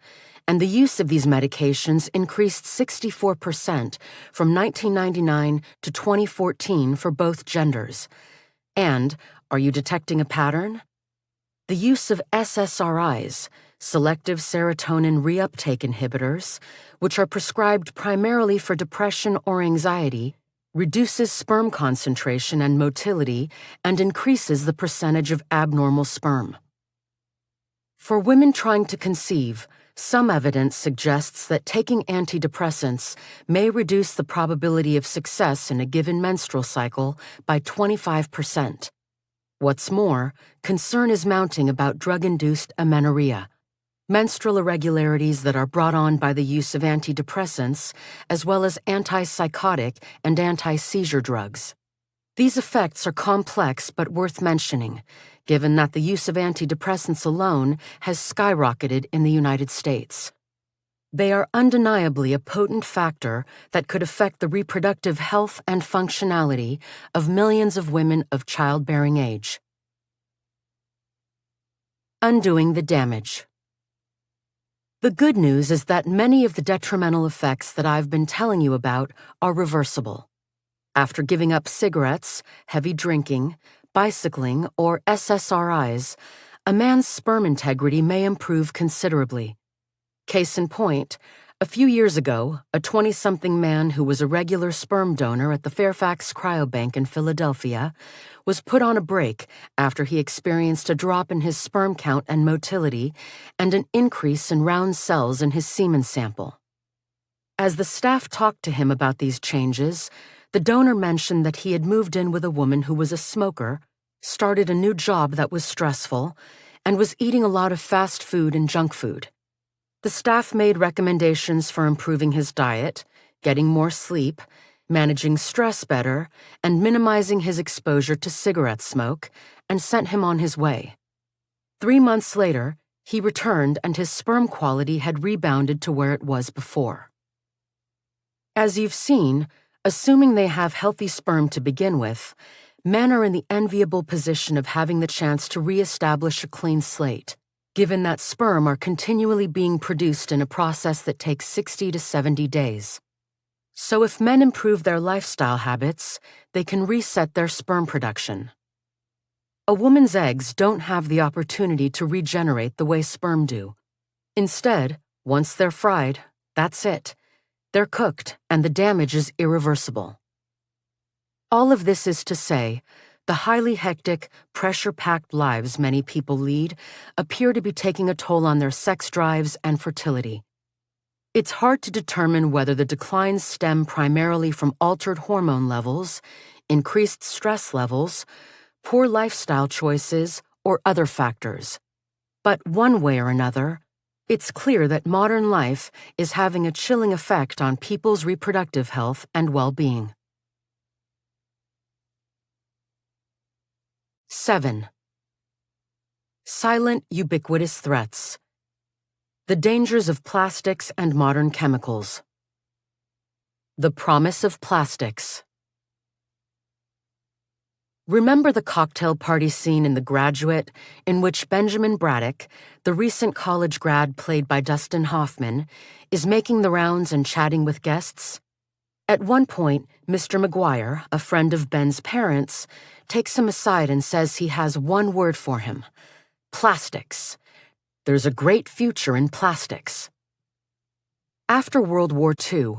and the use of these medications increased 64% from 1999 to 2014 for both genders. And, are you detecting a pattern? The use of SSRIs, selective serotonin reuptake inhibitors, which are prescribed primarily for depression or anxiety, reduces sperm concentration and motility and increases the percentage of abnormal sperm. For women trying to conceive, some evidence suggests that taking antidepressants may reduce the probability of success in a given menstrual cycle by 25%. What's more, concern is mounting about drug-induced amenorrhea, menstrual irregularities that are brought on by the use of antidepressants, as well as antipsychotic and anti-seizure drugs. These effects are complex but worth mentioning, given that the use of antidepressants alone has skyrocketed in the United States. They are undeniably a potent factor that could affect the reproductive health and functionality of millions of women of childbearing age. Undoing the damage. The good news is that many of the detrimental effects that I've been telling you about are reversible. After giving up cigarettes, heavy drinking, bicycling, or SSRIs, a man's sperm integrity may improve considerably. Case in point, a few years ago, a 20-something man who was a regular sperm donor at the Fairfax Cryobank in Philadelphia was put on a break after he experienced a drop in his sperm count and motility and an increase in round cells in his semen sample. As the staff talked to him about these changes, the donor mentioned that he had moved in with a woman who was a smoker, started a new job that was stressful, and was eating a lot of fast food and junk food. The staff made recommendations for improving his diet, getting more sleep, managing stress better, and minimizing his exposure to cigarette smoke, and sent him on his way. 3 months later, he returned and his sperm quality had rebounded to where it was before. As you've seen, assuming they have healthy sperm to begin with, men are in the enviable position of having the chance to re-establish a clean slate, given that sperm are continually being produced in a process that takes 60 to 70 days. So if men improve their lifestyle habits, they can reset their sperm production. A woman's eggs don't have the opportunity to regenerate the way sperm do. Instead, once they're fried, that's it. They're cooked, and the damage is irreversible. All of this is to say, the highly hectic, pressure-packed lives many people lead appear to be taking a toll on their sex drives and fertility. It's hard to determine whether the declines stem primarily from altered hormone levels, increased stress levels, poor lifestyle choices, or other factors. But one way or another, it's clear that modern life is having a chilling effect on people's reproductive health and well-being. 7. Silent, ubiquitous threats. The dangers of plastics and modern chemicals. The promise of plastics. Remember the cocktail party scene in The Graduate, in which Benjamin Braddock, the recent college grad played by Dustin Hoffman, is making the rounds and chatting with guests? At one point, Mr. McGuire, a friend of Ben's parents, takes him aside and says he has one word for him: plastics. There's a great future in plastics. After World War II,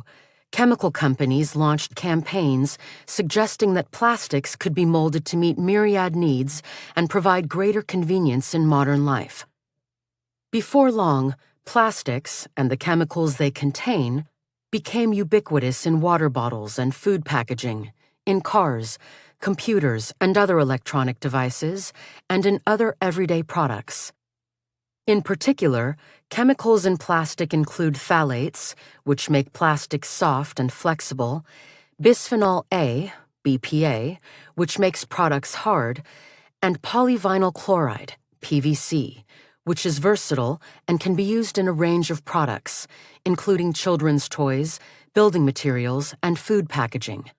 chemical companies launched campaigns suggesting that plastics could be molded to meet myriad needs and provide greater convenience in modern life. Before long, plastics, and the chemicals they contain, became ubiquitous in water bottles and food packaging, in cars, computers, and other electronic devices, and in other everyday products. In particular, chemicals in plastic include phthalates, which make plastics soft and flexible, bisphenol A, BPA, which makes products hard, and polyvinyl chloride, PVC, which is versatile and can be used in a range of products, including children's toys, building materials, and food packaging.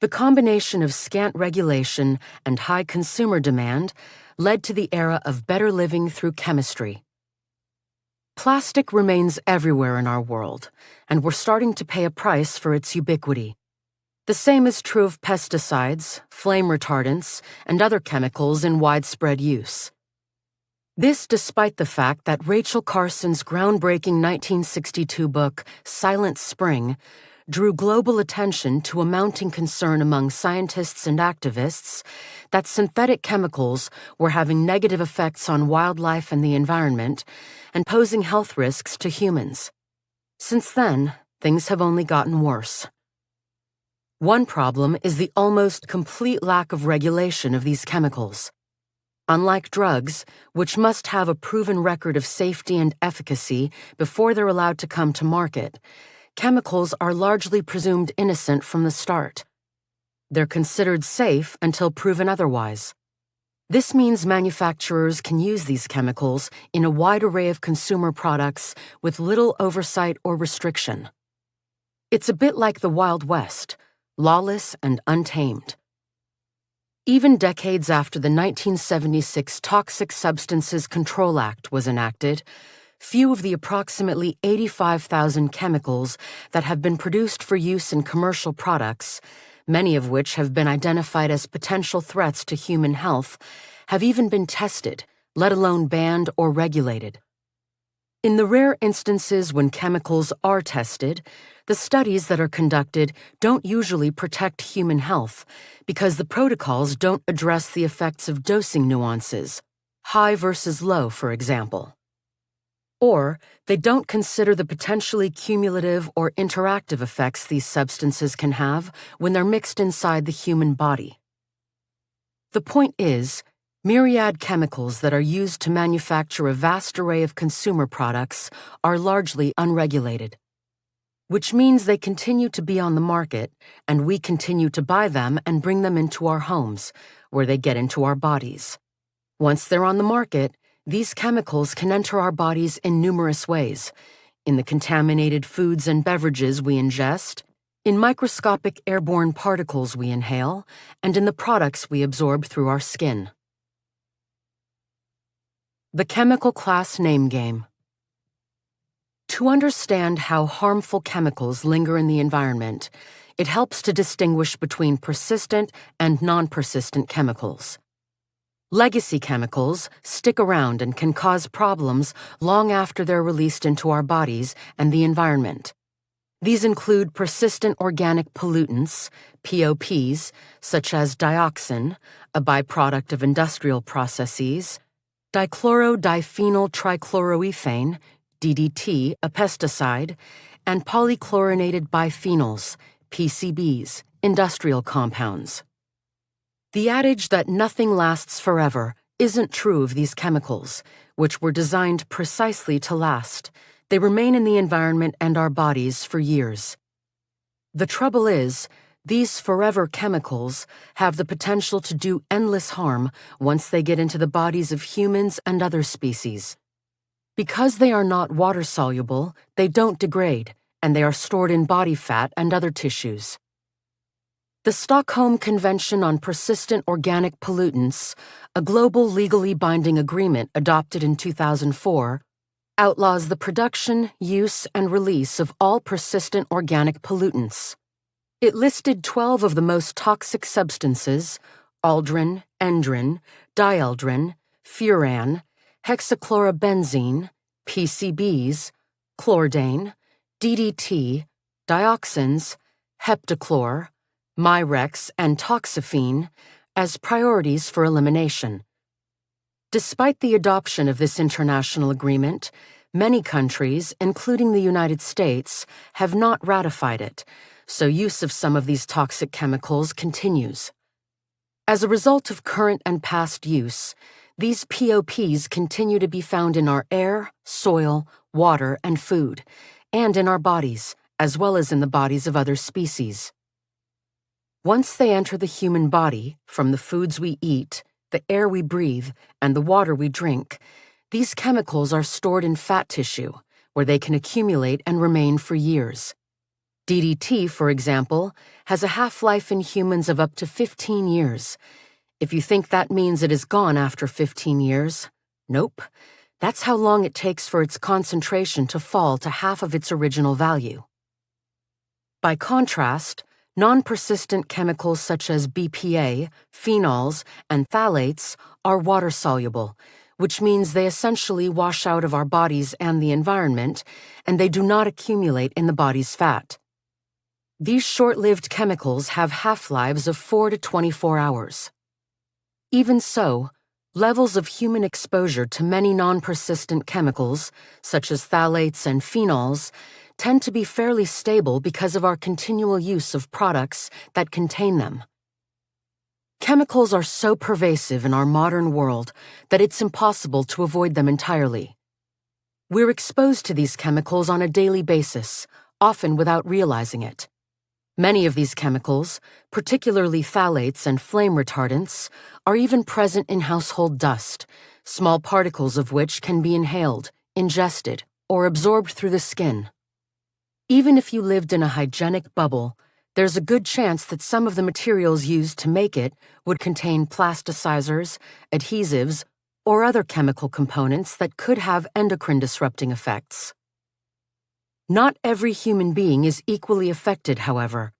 The combination of scant regulation and high consumer demand led to the era of better living through chemistry. Plastic remains everywhere in our world, and we're starting to pay a price for its ubiquity. The same is true of pesticides, flame retardants, and other chemicals in widespread use. This despite the fact that Rachel Carson's groundbreaking 1962 book, Silent Spring, drew global attention to a mounting concern among scientists and activists that synthetic chemicals were having negative effects on wildlife and the environment and posing health risks to humans. Since then, things have only gotten worse. One problem is the almost complete lack of regulation of these chemicals. Unlike drugs, which must have a proven record of safety and efficacy before they're allowed to come to market, chemicals are largely presumed innocent from the start. They're considered safe until proven otherwise. This means manufacturers can use these chemicals in a wide array of consumer products with little oversight or restriction. It's a bit like the Wild West, lawless and untamed. Even decades after the 1976 Toxic Substances Control Act was enacted, few of the approximately 85,000 chemicals that have been produced for use in commercial products, many of which have been identified as potential threats to human health, have even been tested, let alone banned or regulated. In the rare instances when chemicals are tested, the studies that are conducted don't usually protect human health because the protocols don't address the effects of dosing nuances, high versus low, for example. Or they don't consider the potentially cumulative or interactive effects these substances can have when they're mixed inside the human body. The point is, myriad chemicals that are used to manufacture a vast array of consumer products are largely unregulated, which means they continue to be on the market, and we continue to buy them and bring them into our homes, where they get into our bodies. Once they're on the market, these chemicals can enter our bodies in numerous ways: in the contaminated foods and beverages we ingest, in microscopic airborne particles we inhale, and in the products we absorb through our skin. The chemical class name game. To understand how harmful chemicals linger in the environment, it helps to distinguish between persistent and non-persistent chemicals. Legacy chemicals stick around and can cause problems long after they're released into our bodies and the environment. These include persistent organic pollutants, POPs, such as dioxin, a byproduct of industrial processes, dichlorodiphenyl trichloroethane, DDT, a pesticide, and polychlorinated biphenyls, PCBs, industrial compounds. The adage that nothing lasts forever isn't true of these chemicals, which were designed precisely to last. They remain in the environment and our bodies for years. The trouble is, these forever chemicals have the potential to do endless harm once they get into the bodies of humans and other species. Because they are not water-soluble, they don't degrade, and they are stored in body fat and other tissues. The Stockholm Convention on Persistent Organic Pollutants, a global legally binding agreement adopted in 2004, outlaws the production, use, and release of all persistent organic pollutants. It listed 12 of the most toxic substances: aldrin, endrin, dieldrin, furan, hexachlorobenzene, PCBs, chlordane, DDT, dioxins, heptachlor, Mirex, and toxaphene as priorities for elimination. Despite the adoption of this international agreement, many countries, including the United States, have not ratified it, so use of some of these toxic chemicals continues. As a result of current and past use, these POPs continue to be found in our air, soil, water, and food, and in our bodies, as well as in the bodies of other species. Once they enter the human body, from the foods we eat, the air we breathe, and the water we drink, these chemicals are stored in fat tissue, where they can accumulate and remain for years. DDT, for example, has a half-life in humans of up to 15 years. If you think that means it is gone after 15 years, nope. That's how long it takes for its concentration to fall to half of its original value. By contrast, non-persistent chemicals such as BPA, phenols, and phthalates are water-soluble, which means they essentially wash out of our bodies and the environment, and they do not accumulate in the body's fat. These short-lived chemicals have half-lives of 4 to 24 hours. Even so, levels of human exposure to many non-persistent chemicals, such as phthalates and phenols, tend to be fairly stable because of our continual use of products that contain them. Chemicals are so pervasive in our modern world that it's impossible to avoid them entirely. We're exposed to these chemicals on a daily basis, often without realizing it. Many of these chemicals, particularly phthalates and flame retardants, are even present in household dust, small particles of which can be inhaled, ingested, or absorbed through the skin. Even if you lived in a hygienic bubble, there's a good chance that some of the materials used to make it would contain plasticizers, adhesives, or other chemical components that could have endocrine-disrupting effects. Not every human being is equally affected, however.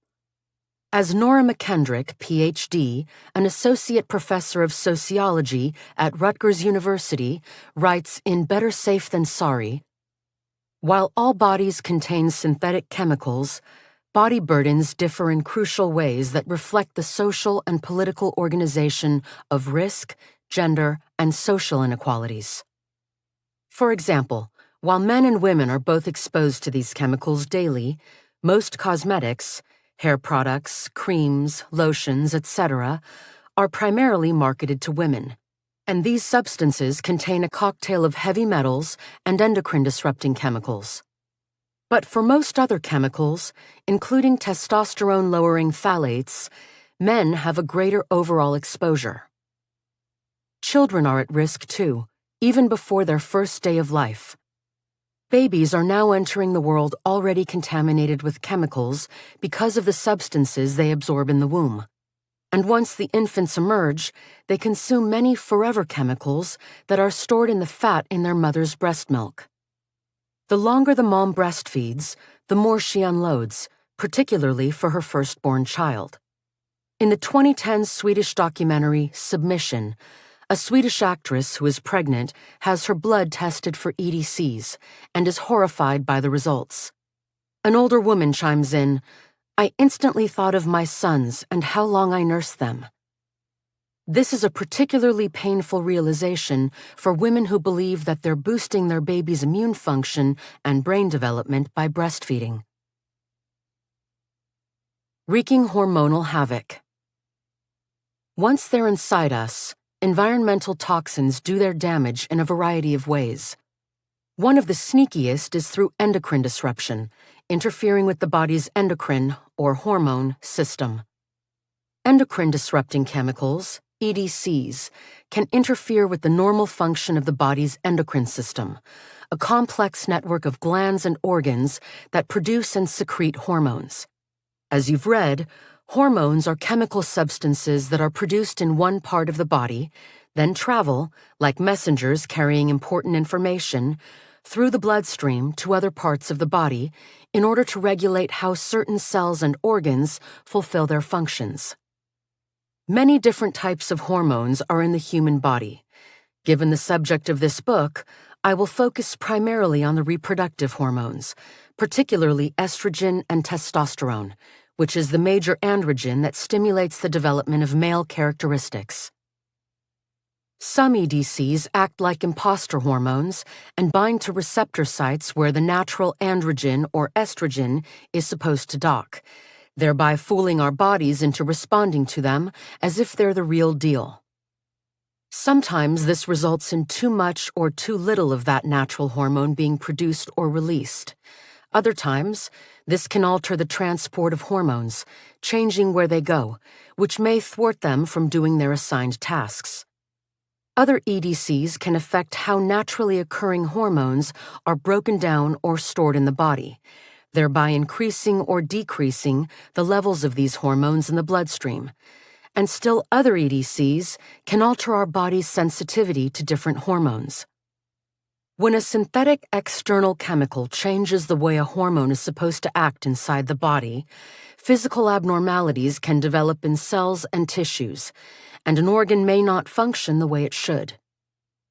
As Nora McKendrick, Ph.D., an associate professor of sociology at Rutgers University, writes in Better Safe Than Sorry, while all bodies contain synthetic chemicals, body burdens differ in crucial ways that reflect the social and political organization of risk, gender, and social inequalities. For example, while men and women are both exposed to these chemicals daily, most cosmetics, hair products, creams, lotions, etc., are primarily marketed to women, and these substances contain a cocktail of heavy metals and endocrine-disrupting chemicals. But for most other chemicals, including testosterone-lowering phthalates, men have a greater overall exposure. Children are at risk too, even before their first day of life. Babies are now entering the world already contaminated with chemicals because of the substances they absorb in the womb. And once the infants emerge, they consume many forever chemicals that are stored in the fat in their mother's breast milk. The longer the mom breastfeeds, the more she unloads, particularly for her firstborn child. In the 2010 Swedish documentary Submission, a Swedish actress who is pregnant has her blood tested for EDCs and is horrified by the results. An older woman chimes in, "I instantly thought of my sons and how long I nursed them." This is a particularly painful realization for women who believe that they're boosting their baby's immune function and brain development by breastfeeding. Wreaking hormonal havoc. Once they're inside us, environmental toxins do their damage in a variety of ways. One of the sneakiest is through endocrine disruption, interfering with the body's endocrine, or hormone, system. Endocrine disrupting chemicals, EDCs, can interfere with the normal function of the body's endocrine system, a complex network of glands and organs that produce and secrete hormones. As you've read, hormones are chemical substances that are produced in one part of the body, then travel, like messengers carrying important information, through the bloodstream to other parts of the body in order to regulate how certain cells and organs fulfill their functions. Many different types of hormones are in the human body. Given the subject of this book, I will focus primarily on the reproductive hormones, particularly estrogen and testosterone, which is the major androgen that stimulates the development of male characteristics. Some EDCs act like imposter hormones and bind to receptor sites where the natural androgen or estrogen is supposed to dock, thereby fooling our bodies into responding to them as if they're the real deal. Sometimes this results in too much or too little of that natural hormone being produced or released. Other times, this can alter the transport of hormones, changing where they go, which may thwart them from doing their assigned tasks. Other EDCs can affect how naturally occurring hormones are broken down or stored in the body, thereby increasing or decreasing the levels of these hormones in the bloodstream. And still other EDCs can alter our body's sensitivity to different hormones. When a synthetic external chemical changes the way a hormone is supposed to act inside the body, physical abnormalities can develop in cells and tissues, and an organ may not function the way it should.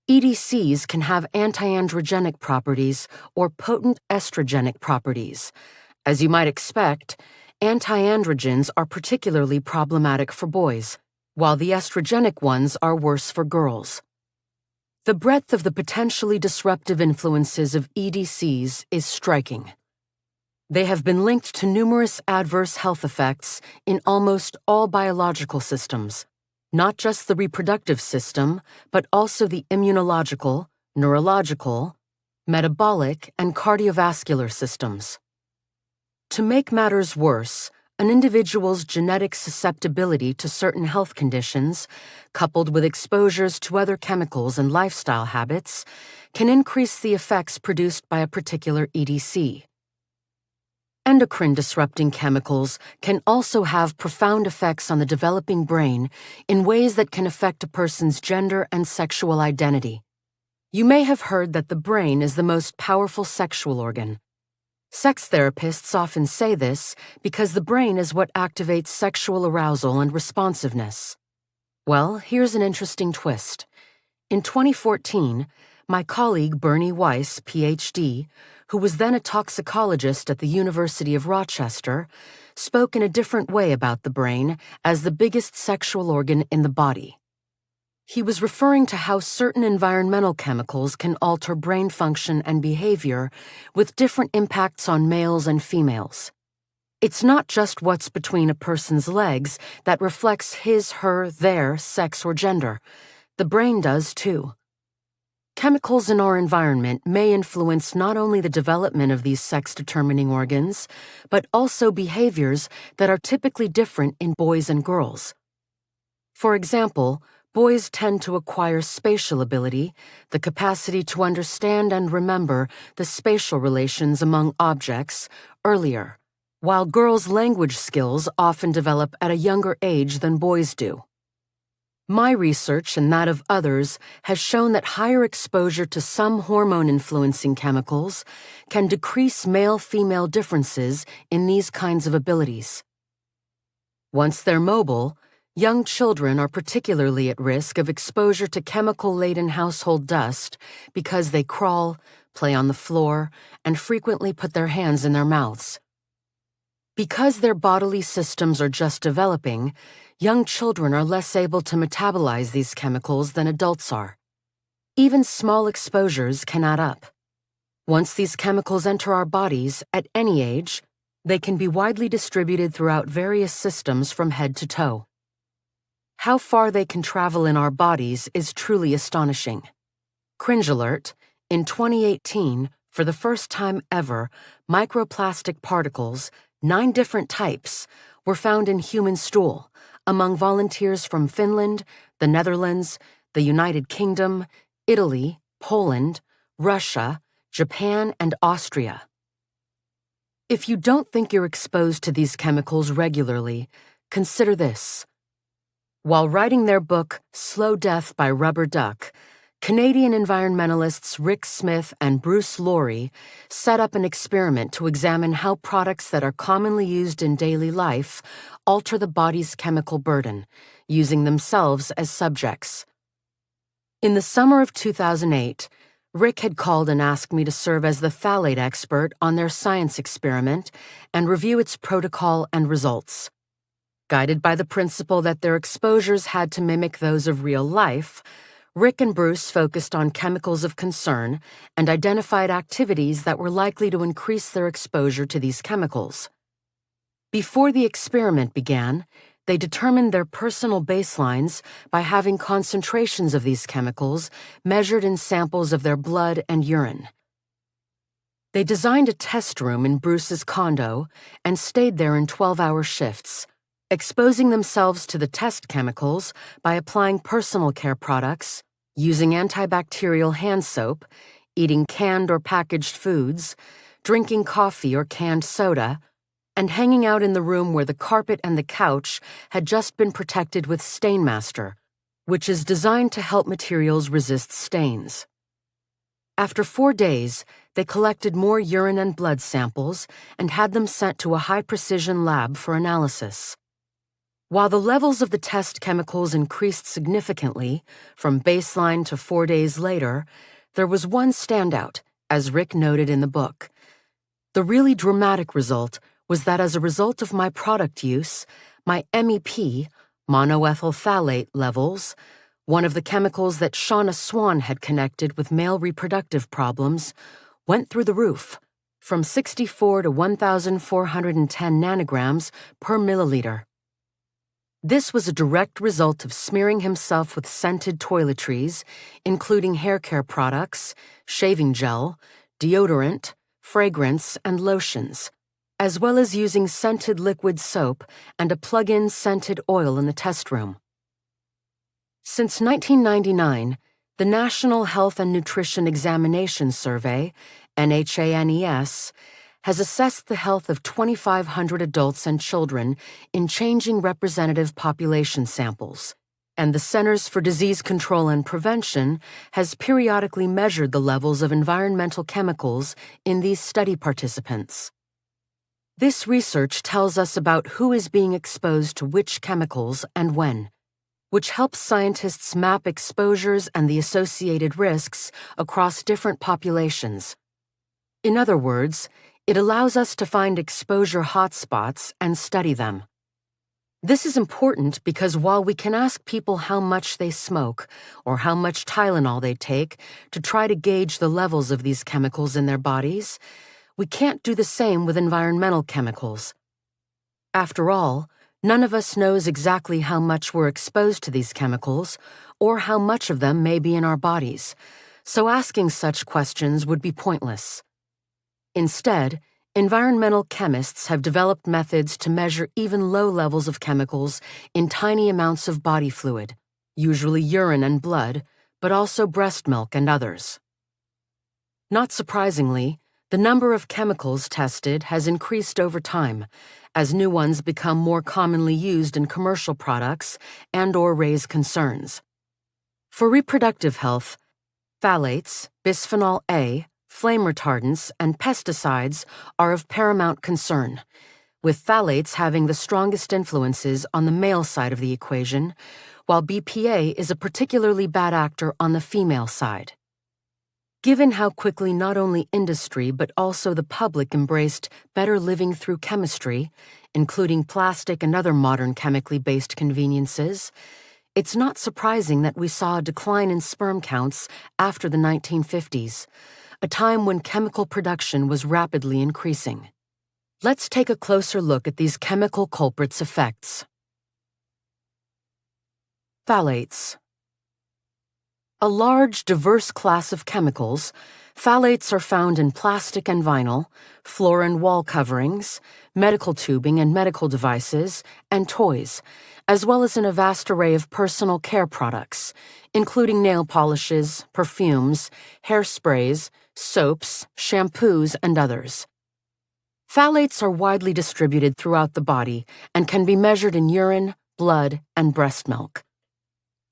EDCs can have antiandrogenic properties or potent estrogenic properties. As you might expect, antiandrogens are particularly problematic for boys, while the estrogenic ones are worse for girls. The breadth of the potentially disruptive influences of EDCs is striking. They have been linked to numerous adverse health effects in almost all biological systems, not just the reproductive system, but also the immunological, neurological, metabolic, and cardiovascular systems. To make matters worse, an individual's genetic susceptibility to certain health conditions, coupled with exposures to other chemicals and lifestyle habits, can increase the effects produced by a particular EDC. Endocrine disrupting chemicals can also have profound effects on the developing brain in ways that can affect a person's gender and sexual identity. You may have heard that the brain is the most powerful sexual organ. Sex therapists often say this because the brain is what activates sexual arousal and responsiveness. Well, here's an interesting twist. In 2014, my colleague Bernie Weiss, PhD, who was then a toxicologist at the University of Rochester, spoke in a different way about the brain as the biggest sexual organ in the body. He was referring to how certain environmental chemicals can alter brain function and behavior with different impacts on males and females. It's not just what's between a person's legs that reflects his, her, their sex or gender. The brain does too. Chemicals in our environment may influence not only the development of these sex-determining organs, but also behaviors that are typically different in boys and girls. For example, boys tend to acquire spatial ability, the capacity to understand and remember the spatial relations among objects, earlier, while girls' language skills often develop at a younger age than boys do. My research and that of others has shown that higher exposure to some hormone-influencing chemicals can decrease male-female differences in these kinds of abilities. Once they're mobile, young children are particularly at risk of exposure to chemical-laden household dust because they crawl, play on the floor, and frequently put their hands in their mouths. Because their bodily systems are just developing, young children are less able to metabolize these chemicals than adults are. Even small exposures can add up. Once these chemicals enter our bodies, at any age, they can be widely distributed throughout various systems from head to toe. How far they can travel in our bodies is truly astonishing. Cringe alert, in 2018, for the first time ever, microplastic particles, 9 different types, were found in human stool among volunteers from Finland, the Netherlands, the United Kingdom, Italy, Poland, Russia, Japan, and Austria. If you don't think you're exposed to these chemicals regularly, consider this. While writing their book, Slow Death by Rubber Duck, Canadian environmentalists Rick Smith and Bruce Laurie set up an experiment to examine how products that are commonly used in daily life alter the body's chemical burden, using themselves as subjects. In the summer of 2008, Rick had called and asked me to serve as the phthalate expert on their science experiment and review its protocol and results. Guided by the principle that their exposures had to mimic those of real life, Rick and Bruce focused on chemicals of concern and identified activities that were likely to increase their exposure to these chemicals. Before the experiment began, they determined their personal baselines by having concentrations of these chemicals measured in samples of their blood and urine. They designed a test room in Bruce's condo and stayed there in 12-hour shifts, exposing themselves to the test chemicals by applying personal care products, using antibacterial hand soap, eating canned or packaged foods, drinking coffee or canned soda, and hanging out in the room where the carpet and the couch had just been protected with Stainmaster, which is designed to help materials resist stains. After 4 days, they collected more urine and blood samples and had them sent to a high-precision lab for analysis. While the levels of the test chemicals increased significantly, from baseline to 4 days later, there was one standout, as Rick noted in the book. The really dramatic result was that as a result of my product use, my MEP, monoethyl phthalate levels, one of the chemicals that Shauna Swan had connected with male reproductive problems, went through the roof, from 64 to 1,410 nanograms per milliliter. This was a direct result of smearing himself with scented toiletries, including hair care products, shaving gel, deodorant, fragrance, and lotions, as well as using scented liquid soap and a plug-in scented oil in the test room. Since 1999, the National Health and Nutrition Examination Survey, NHANES, has assessed the health of 2,500 adults and children in changing representative population samples, and the Centers for Disease Control and Prevention has periodically measured the levels of environmental chemicals in these study participants. This research tells us about who is being exposed to which chemicals and when, which helps scientists map exposures and the associated risks across different populations. In other words, it allows us to find exposure hotspots and study them. This is important because while we can ask people how much they smoke or how much Tylenol they take to try to gauge the levels of these chemicals in their bodies, we can't do the same with environmental chemicals. After all, none of us knows exactly how much we're exposed to these chemicals or how much of them may be in our bodies, so asking such questions would be pointless. Instead, environmental chemists have developed methods to measure even low levels of chemicals in tiny amounts of body fluid, usually urine and blood, but also breast milk and others. Not surprisingly, the number of chemicals tested has increased over time as new ones become more commonly used in commercial products and/or raise concerns. For reproductive health, phthalates, bisphenol A, flame retardants, and pesticides are of paramount concern, with phthalates having the strongest influences on the male side of the equation, while BPA is a particularly bad actor on the female side. Given how quickly not only industry but also the public embraced better living through chemistry, including plastic and other modern chemically based conveniences, it's not surprising that we saw a decline in sperm counts after the 1950s, a time when chemical production was rapidly increasing. Let's take a closer look at these chemical culprits' effects. Phthalates. A large, diverse class of chemicals, phthalates are found in plastic and vinyl, floor and wall coverings, medical tubing and medical devices, and toys, as well as in a vast array of personal care products, including nail polishes, perfumes, hairsprays, soaps, shampoos, and others. Phthalates are widely distributed throughout the body and can be measured in urine, blood, and breast milk.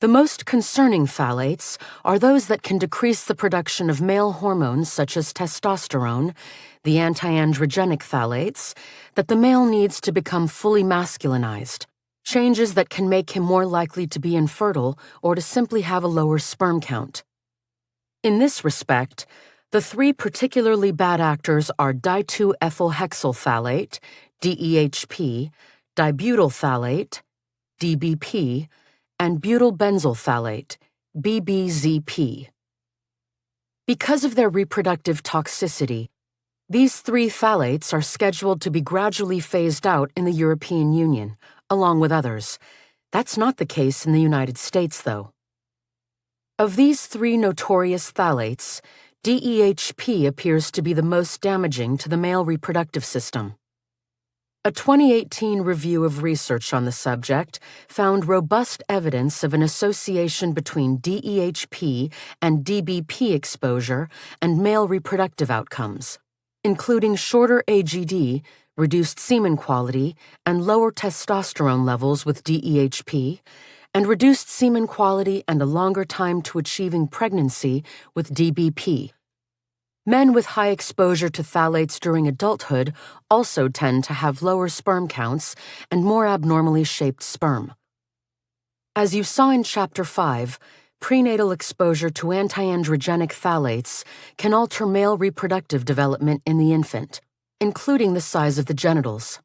The most concerning phthalates are those that can decrease the production of male hormones such as testosterone, the anti-androgenic phthalates, that the male needs to become fully masculinized, changes that can make him more likely to be infertile or to simply have a lower sperm count. In this respect, the three particularly bad actors are di2-ethylhexyl phthalate, DEHP, dibutyl phthalate, DBP, and butyl benzyl phthalate, BBZP. Because of their reproductive toxicity, these three phthalates are scheduled to be gradually phased out in the European Union, along with others. That's not the case in the United States, though. Of these three notorious phthalates, DEHP appears to be the most damaging to the male reproductive system. A 2018 review of research on the subject found robust evidence of an association between DEHP and DBP exposure and male reproductive outcomes, including shorter AGD, reduced semen quality, and lower testosterone levels with DEHP, and reduced semen quality and a longer time to achieving pregnancy with DBP. Men with high exposure to phthalates during adulthood also tend to have lower sperm counts and more abnormally shaped sperm. As you saw in Chapter 5, prenatal exposure to anti-androgenic phthalates can alter male reproductive development in the infant, including the size of the genitals.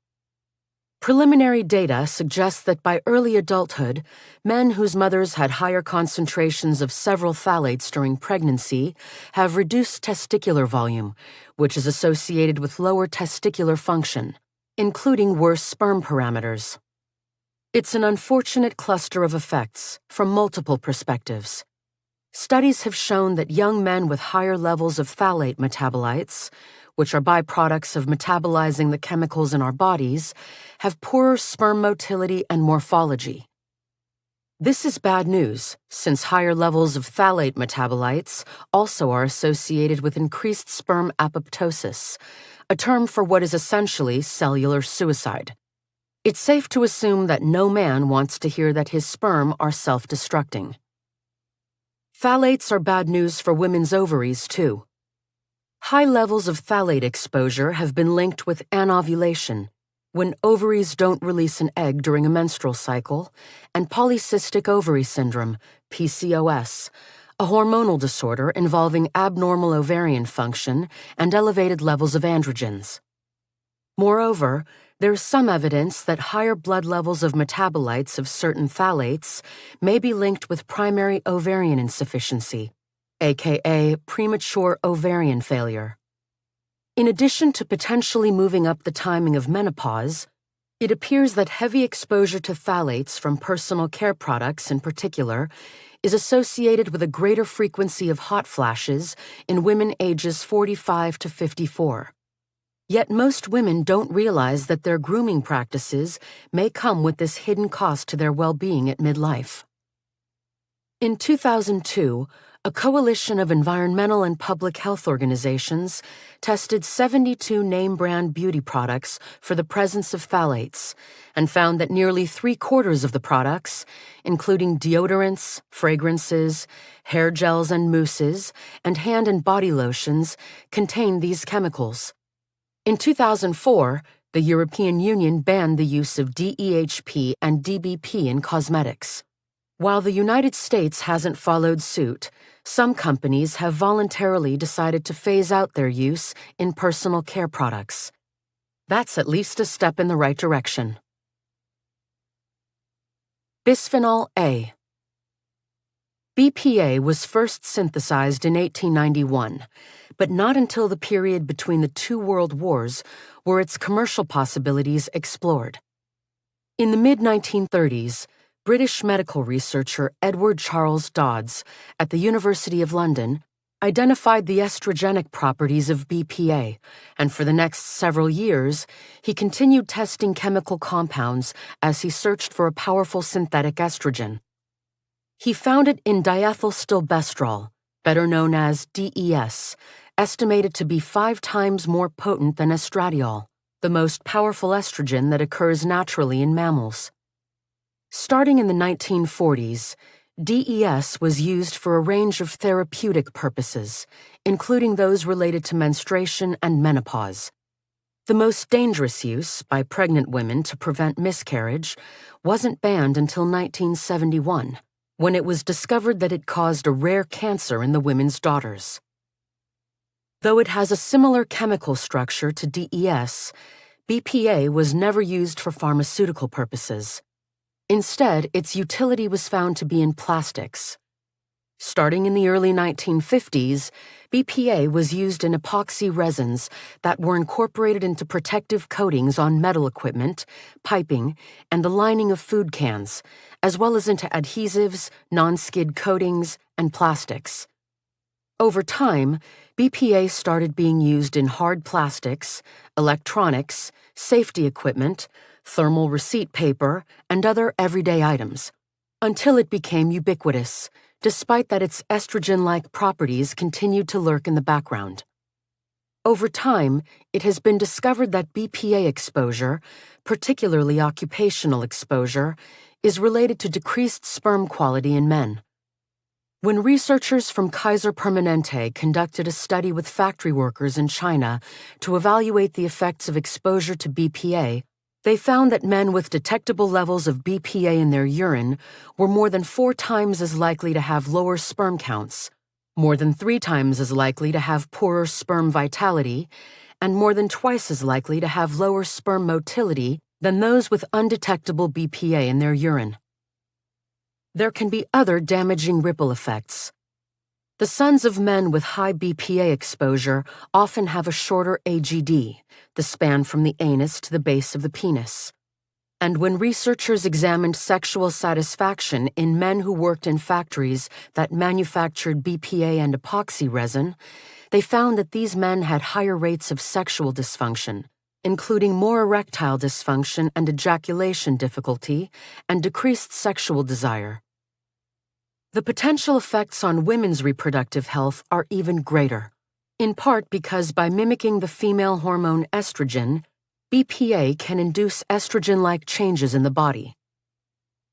Preliminary data suggests that by early adulthood, men whose mothers had higher concentrations of several phthalates during pregnancy have reduced testicular volume, which is associated with lower testicular function, including worse sperm parameters. It's an unfortunate cluster of effects from multiple perspectives. Studies have shown that young men with higher levels of phthalate metabolites, which are byproducts of metabolizing the chemicals in our bodies, have poorer sperm motility and morphology. This is bad news, since higher levels of phthalate metabolites also are associated with increased sperm apoptosis, a term for what is essentially cellular suicide. It's safe to assume that no man wants to hear that his sperm are self-destructing. Phthalates are bad news for women's ovaries, too. High levels of phthalate exposure have been linked with anovulation, when ovaries don't release an egg during a menstrual cycle, and polycystic ovary syndrome, PCOS, a hormonal disorder involving abnormal ovarian function and elevated levels of androgens. Moreover, there's some evidence that higher blood levels of metabolites of certain phthalates may be linked with primary ovarian insufficiency, aka premature ovarian failure. In addition to potentially moving up the timing of menopause, it appears that heavy exposure to phthalates from personal care products in particular is associated with a greater frequency of hot flashes in women ages 45 to 54. Yet most women don't realize that their grooming practices may come with this hidden cost to their well-being at midlife. In 2002, a coalition of environmental and public health organizations tested 72 name-brand beauty products for the presence of phthalates and found that nearly 3/4 of the products, including deodorants, fragrances, hair gels and mousses, and hand and body lotions, contain these chemicals. In 2004, the European Union banned the use of DEHP and DBP in cosmetics. While the United States hasn't followed suit, some companies have voluntarily decided to phase out their use in personal care products. That's at least a step in the right direction. Bisphenol A. BPA was first synthesized in 1891, but not until the period between the two world wars were its commercial possibilities explored. In the mid-1930s, British medical researcher Edward Charles Dodds at the University of London identified the estrogenic properties of BPA, and for the next several years, he continued testing chemical compounds as he searched for a powerful synthetic estrogen. He found it in diethylstilbestrol, better known as DES, estimated to be 5 times more potent than estradiol, the most powerful estrogen that occurs naturally in mammals. Starting in the 1940s, DES was used for a range of therapeutic purposes, including those related to menstruation and menopause. The most dangerous use, by pregnant women to prevent miscarriage, wasn't banned until 1971, when it was discovered that it caused a rare cancer in the women's daughters. Though it has a similar chemical structure to DES, BPA was never used for pharmaceutical purposes. Instead, its utility was found to be in plastics. Starting in the early 1950s, BPA was used in epoxy resins that were incorporated into protective coatings on metal equipment, piping, and the lining of food cans, as well as into adhesives, non-skid coatings, and plastics. Over time, BPA started being used in hard plastics, electronics, safety equipment, thermal receipt paper, and other everyday items, until it became ubiquitous, despite that its estrogen-like properties continued to lurk in the background. Over time, it has been discovered that BPA exposure, particularly occupational exposure, is related to decreased sperm quality in men. When researchers from Kaiser Permanente conducted a study with factory workers in China to evaluate the effects of exposure to BPA, they found that men with detectable levels of BPA in their urine were more than 4 times as likely to have lower sperm counts, more than 3 times as likely to have poorer sperm vitality, and more than twice as likely to have lower sperm motility than those with undetectable BPA in their urine. There can be other damaging ripple effects. The sons of men with high BPA exposure often have a shorter AGD, the span from the anus to the base of the penis. And when researchers examined sexual satisfaction in men who worked in factories that manufactured BPA and epoxy resin, they found that these men had higher rates of sexual dysfunction, including more erectile dysfunction and ejaculation difficulty, and decreased sexual desire. The potential effects on women's reproductive health are even greater, in part because by mimicking the female hormone estrogen, BPA can induce estrogen-like changes in the body.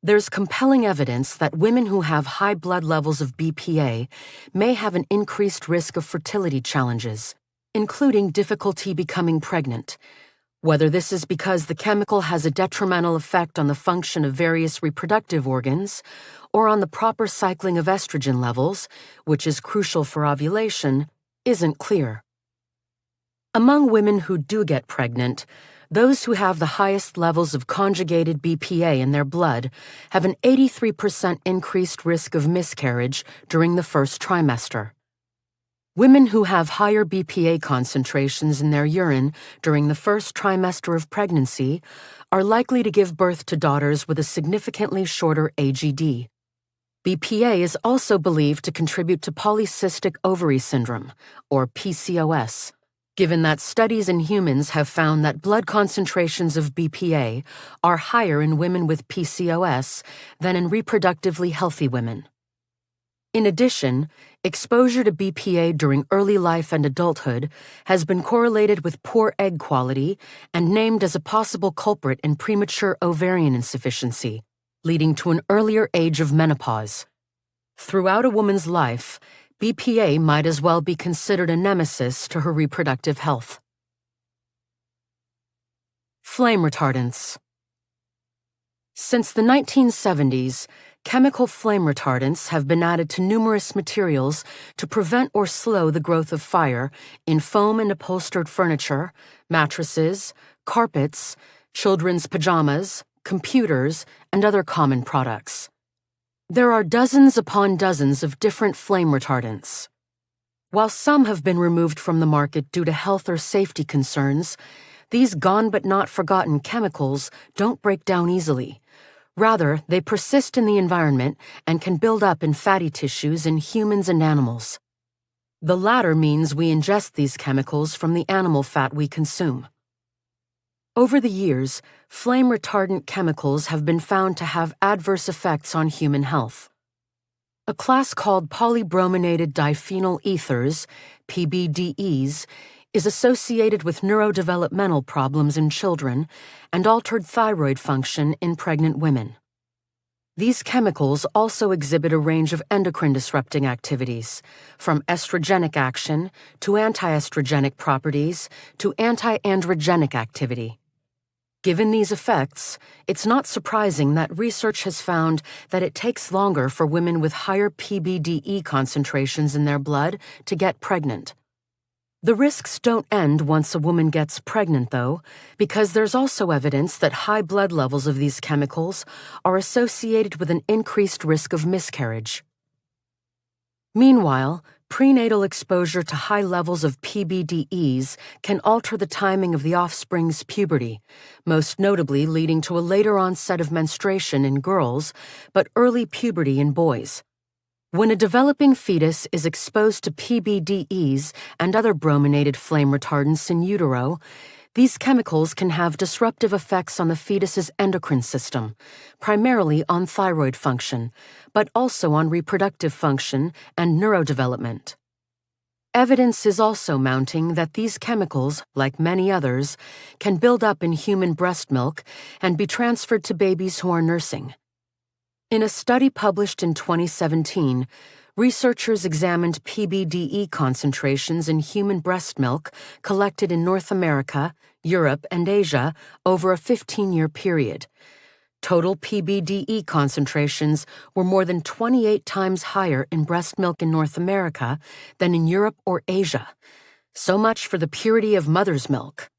There's compelling evidence that women who have high blood levels of BPA may have an increased risk of fertility challenges, including difficulty becoming pregnant, whether this is because the chemical has a detrimental effect on the function of various reproductive organs, or on the proper cycling of estrogen levels, which is crucial for ovulation, isn't clear. Among women who do get pregnant, those who have the highest levels of conjugated BPA in their blood have an 83% increased risk of miscarriage during the first trimester. Women who have higher BPA concentrations in their urine during the first trimester of pregnancy are likely to give birth to daughters with a significantly shorter AGD. BPA is also believed to contribute to polycystic ovary syndrome, or PCOS, given that studies in humans have found that blood concentrations of BPA are higher in women with PCOS than in reproductively healthy women. In addition, exposure to BPA during early life and adulthood has been correlated with poor egg quality and named as a possible culprit in premature ovarian insufficiency, leading to an earlier age of menopause. Throughout a woman's life, BPA might as well be considered a nemesis to her reproductive health. Flame retardants. Since the 1970s, chemical flame retardants have been added to numerous materials to prevent or slow the growth of fire in foam and upholstered furniture, mattresses, carpets, children's pajamas, computers, and other common products. There are dozens upon dozens of different flame retardants. While some have been removed from the market due to health or safety concerns, these gone but not forgotten chemicals don't break down easily, Rather, they persist in the environment and can build up in fatty tissues in humans and animals. The latter means we ingest these chemicals from the animal fat we consume. Over the years, flame retardant chemicals have been found to have adverse effects on human health. A class called polybrominated diphenyl ethers, PBDEs, is associated with neurodevelopmental problems in children and altered thyroid function in pregnant women. These chemicals also exhibit a range of endocrine-disrupting activities, from estrogenic action to antiestrogenic properties to anti-androgenic activity. Given these effects, it's not surprising that research has found that it takes longer for women with higher PBDE concentrations in their blood to get pregnant. The risks don't end once a woman gets pregnant, though, because there's also evidence that high blood levels of these chemicals are associated with an increased risk of miscarriage. Meanwhile, prenatal exposure to high levels of PBDEs can alter the timing of the offspring's puberty, most notably leading to a later onset of menstruation in girls, but early puberty in boys. When a developing fetus is exposed to PBDEs and other brominated flame retardants in utero, these chemicals can have disruptive effects on the fetus's endocrine system, primarily on thyroid function, but also on reproductive function and neurodevelopment. Evidence is also mounting that these chemicals, like many others, can build up in human breast milk and be transferred to babies who are nursing. In a study published in 2017, researchers examined PBDE concentrations in human breast milk collected in North America, Europe, and Asia over a 15-year period. Total PBDE concentrations were more than 28 times higher in breast milk in North America than in Europe or Asia. So much for the purity of mother's milk.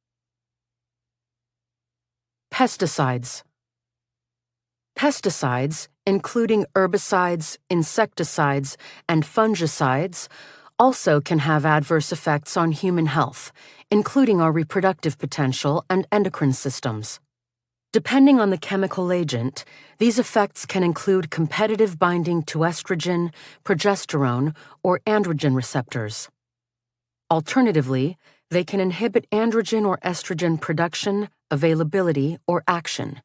Pesticides. Pesticides, including herbicides, insecticides, and fungicides, also can have adverse effects on human health, including our reproductive potential and endocrine systems. Depending on the chemical agent, these effects can include competitive binding to estrogen, progesterone, or androgen receptors. Alternatively, they can inhibit androgen or estrogen production, availability, or action,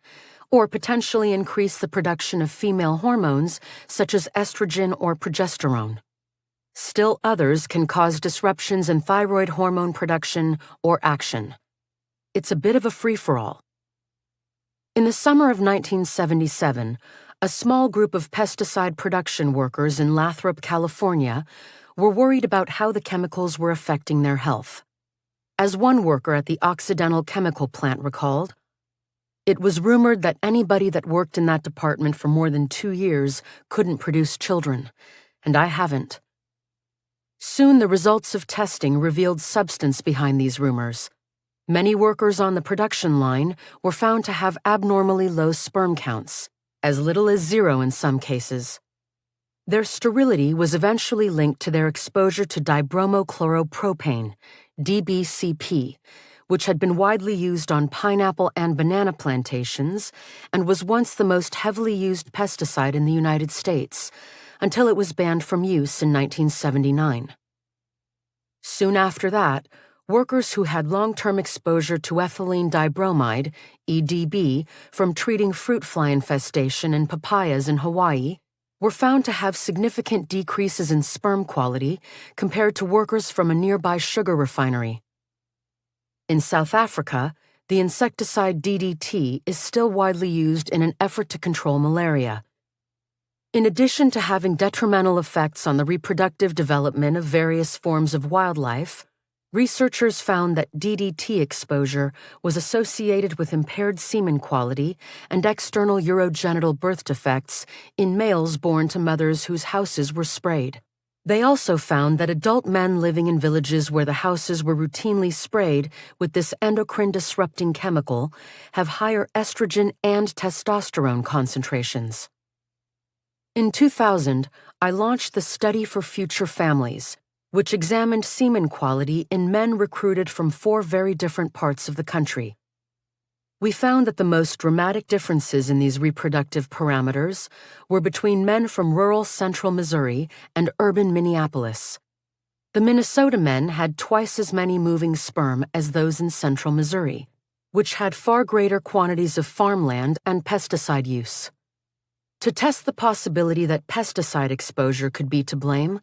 or potentially increase the production of female hormones such as estrogen or progesterone. Still others can cause disruptions in thyroid hormone production or action. It's a bit of a free-for-all. In the summer of 1977, a small group of pesticide production workers in Lathrop, California, were worried about how the chemicals were affecting their health. As one worker at the Occidental Chemical Plant recalled, "It was rumored that anybody that worked in that department for more than 2 years couldn't produce children, and I haven't." Soon the results of testing revealed substance behind these rumors. Many workers on the production line were found to have abnormally low sperm counts, as little as 0 in some cases. Their sterility was eventually linked to their exposure to dibromochloropropane, DBCP, which had been widely used on pineapple and banana plantations and was once the most heavily used pesticide in the United States, until it was banned from use in 1979. Soon after that, workers who had long-term exposure to ethylene dibromide, EDB, from treating fruit fly infestation in papayas in Hawaii, were found to have significant decreases in sperm quality compared to workers from a nearby sugar refinery. In South Africa, the insecticide DDT is still widely used in an effort to control malaria. In addition to having detrimental effects on the reproductive development of various forms of wildlife, researchers found that DDT exposure was associated with impaired semen quality and external urogenital birth defects in males born to mothers whose houses were sprayed. They also found that adult men living in villages where the houses were routinely sprayed with this endocrine-disrupting chemical have higher estrogen and testosterone concentrations. In 2000, I launched the Study for Future Families, which examined semen quality in men recruited from 4 very different parts of the country. We found that the most dramatic differences in these reproductive parameters were between men from rural central Missouri and urban Minneapolis. The Minnesota men had twice as many moving sperm as those in central Missouri, which had far greater quantities of farmland and pesticide use. To test the possibility that pesticide exposure could be to blame,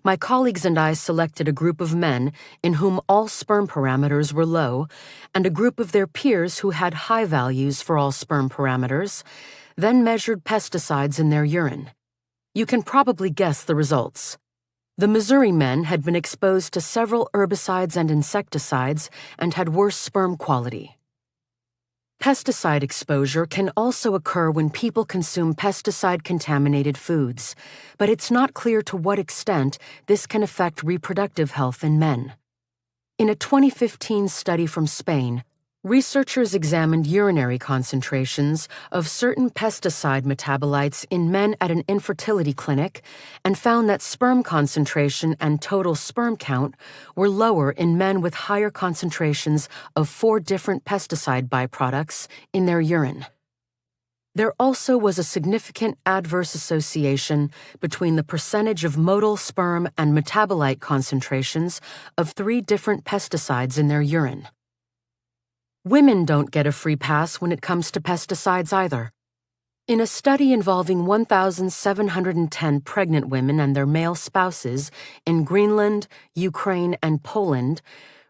my colleagues and I selected a group of men in whom all sperm parameters were low and a group of their peers who had high values for all sperm parameters, then measured pesticides in their urine. You can probably guess the results. The Missouri men had been exposed to several herbicides and insecticides and had worse sperm quality. Pesticide exposure can also occur when people consume pesticide-contaminated foods, but it's not clear to what extent this can affect reproductive health in men. In a 2015 study from Spain, researchers examined urinary concentrations of certain pesticide metabolites in men at an infertility clinic and found that sperm concentration and total sperm count were lower in men with higher concentrations of 4 different pesticide byproducts in their urine. There also was a significant adverse association between the percentage of motile sperm and metabolite concentrations of 3 different pesticides in their urine. Women don't get a free pass when it comes to pesticides either. In a study involving 1,710 pregnant women and their male spouses in Greenland, Ukraine, and Poland,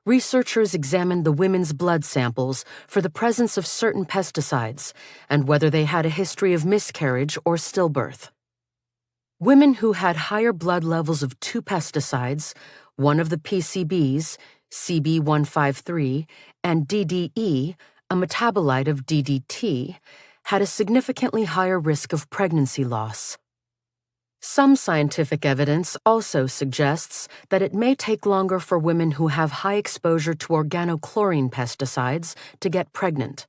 researchers examined the women's blood samples for the presence of certain pesticides and whether they had a history of miscarriage or stillbirth. Women who had higher blood levels of 2 pesticides, one of the PCBs, CB153, and DDE, a metabolite of DDT, had a significantly higher risk of pregnancy loss. Some scientific evidence also suggests that it may take longer for women who have high exposure to organochlorine pesticides to get pregnant.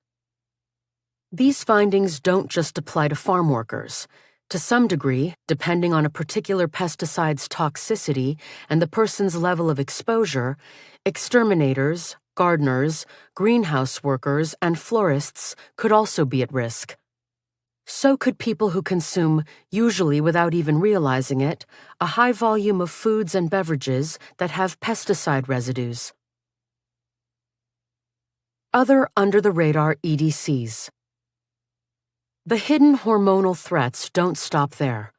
These findings don't just apply to farm workers. To some degree, depending on a particular pesticide's toxicity and the person's level of exposure, exterminators, gardeners, greenhouse workers, and florists could also be at risk. So could people who consume, usually without even realizing it, a high volume of foods and beverages that have pesticide residues. Other under-the-radar EDCs. The hidden hormonal threats don't stop there.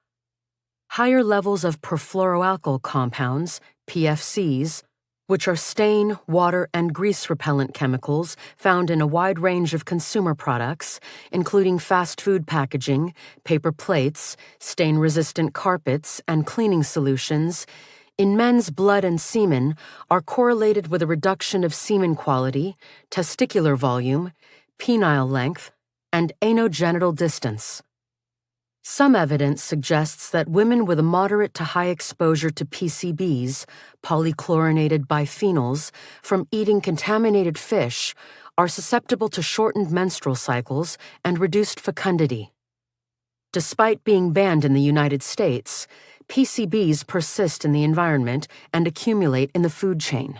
Higher levels of perfluoroalkyl compounds, PFCs, which are stain, water, and grease repellent chemicals found in a wide range of consumer products, including fast food packaging, paper plates, stain-resistant carpets, and cleaning solutions, in men's blood and semen are correlated with a reduction of semen quality, testicular volume, penile length, and anogenital distance. Some evidence suggests that women with a moderate to high exposure to PCBs, polychlorinated biphenyls, from eating contaminated fish are susceptible to shortened menstrual cycles and reduced fecundity. Despite being banned in the United States, PCBs persist in the environment and accumulate in the food chain.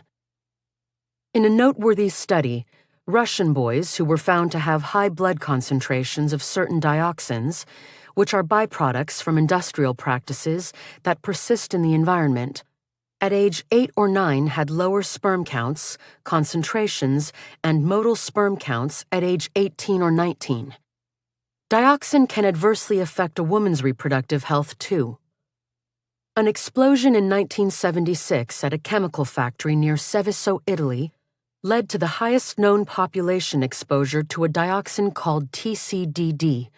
In a noteworthy study, Russian boys who were found to have high blood concentrations of certain dioxins, which are byproducts from industrial practices that persist in the environment, at age 8 or 9 had lower sperm counts, concentrations, and motile sperm counts at age 18 or 19. Dioxin can adversely affect a woman's reproductive health too. An explosion in 1976 at a chemical factory near Seveso, Italy, led to the highest known population exposure to a dioxin called TCDD,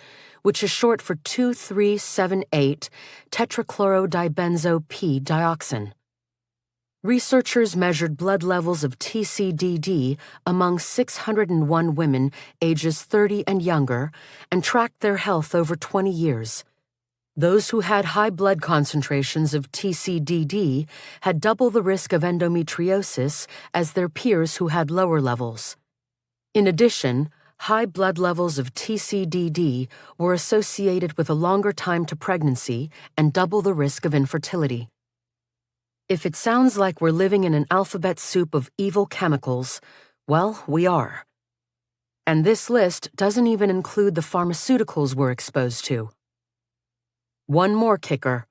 which is short for 2,3,7,8 tetrachlorodibenzo-P dioxin. Researchers measured blood levels of TCDD among 601 women ages 30 and younger and tracked their health over 20 years. Those who had high blood concentrations of TCDD had double the risk of endometriosis as their peers who had lower levels. In addition, high blood levels of TCDD were associated with a longer time to pregnancy and double the risk of infertility. If it sounds like we're living in an alphabet soup of evil chemicals, well, we are. And this list doesn't even include the pharmaceuticals we're exposed to. One more kicker.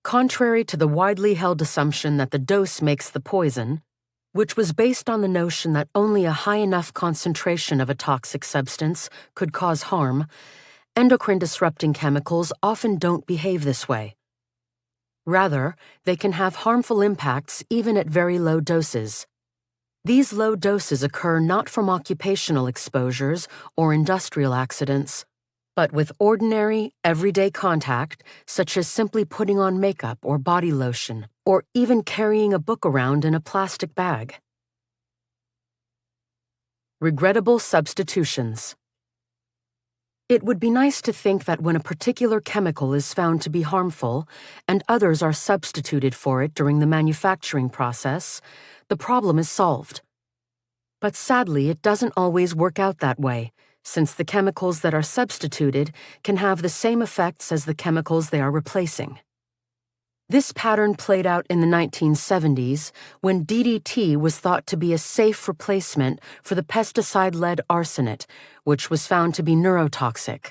Contrary to the widely held assumption that the dose makes the poison, which was based on the notion that only a high enough concentration of a toxic substance could cause harm, endocrine-disrupting chemicals often don't behave this way. Rather, they can have harmful impacts even at very low doses. These low doses occur not from occupational exposures or industrial accidents, but with ordinary, everyday contact, such as simply putting on makeup or body lotion, or even carrying a book around in a plastic bag. Regrettable substitutions. It would be nice to think that when a particular chemical is found to be harmful and others are substituted for it during the manufacturing process, the problem is solved. But sadly, it doesn't always work out that way, since the chemicals that are substituted can have the same effects as the chemicals they are replacing. This pattern played out in the 1970s when DDT was thought to be a safe replacement for the pesticide lead arsenate, which was found to be neurotoxic.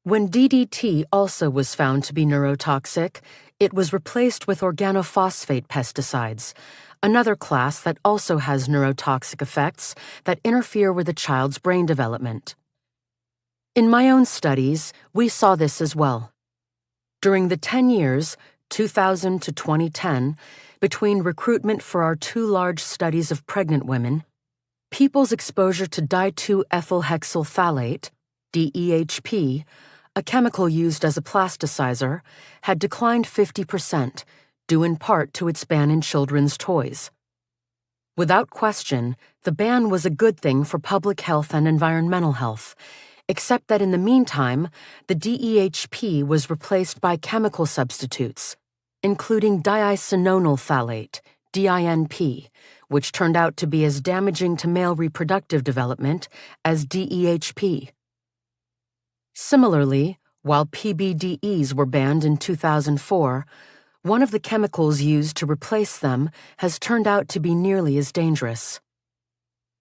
When DDT also was found to be neurotoxic, it was replaced with organophosphate pesticides, another class that also has neurotoxic effects that interfere with a child's brain development. In my own studies, we saw this as well. During the 10 years, 2000 to 2010, between recruitment for our 2 large studies of pregnant women, people's exposure to di-2-ethylhexyl phthalate, DEHP, a chemical used as a plasticizer, had declined 50%, due in part to its ban in children's toys. Without question, the ban was a good thing for public health and environmental health, except that in the meantime, the DEHP was replaced by chemical substitutes, including diisononyl phthalate, DINP, which turned out to be as damaging to male reproductive development as DEHP. Similarly, while PBDEs were banned in 2004, one of the chemicals used to replace them has turned out to be nearly as dangerous.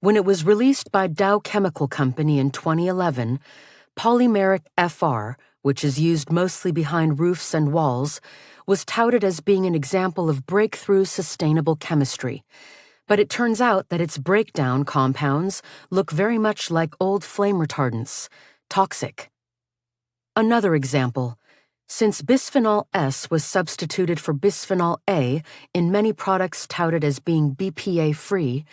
When it was released by Dow Chemical Company in 2011, polymeric FR, which is used mostly behind roofs and walls, was touted as being an example of breakthrough sustainable chemistry. But it turns out that its breakdown compounds look very much like old flame retardants, toxic. Another example. Since bisphenol S was substituted for bisphenol A in many products touted as being BPA-free,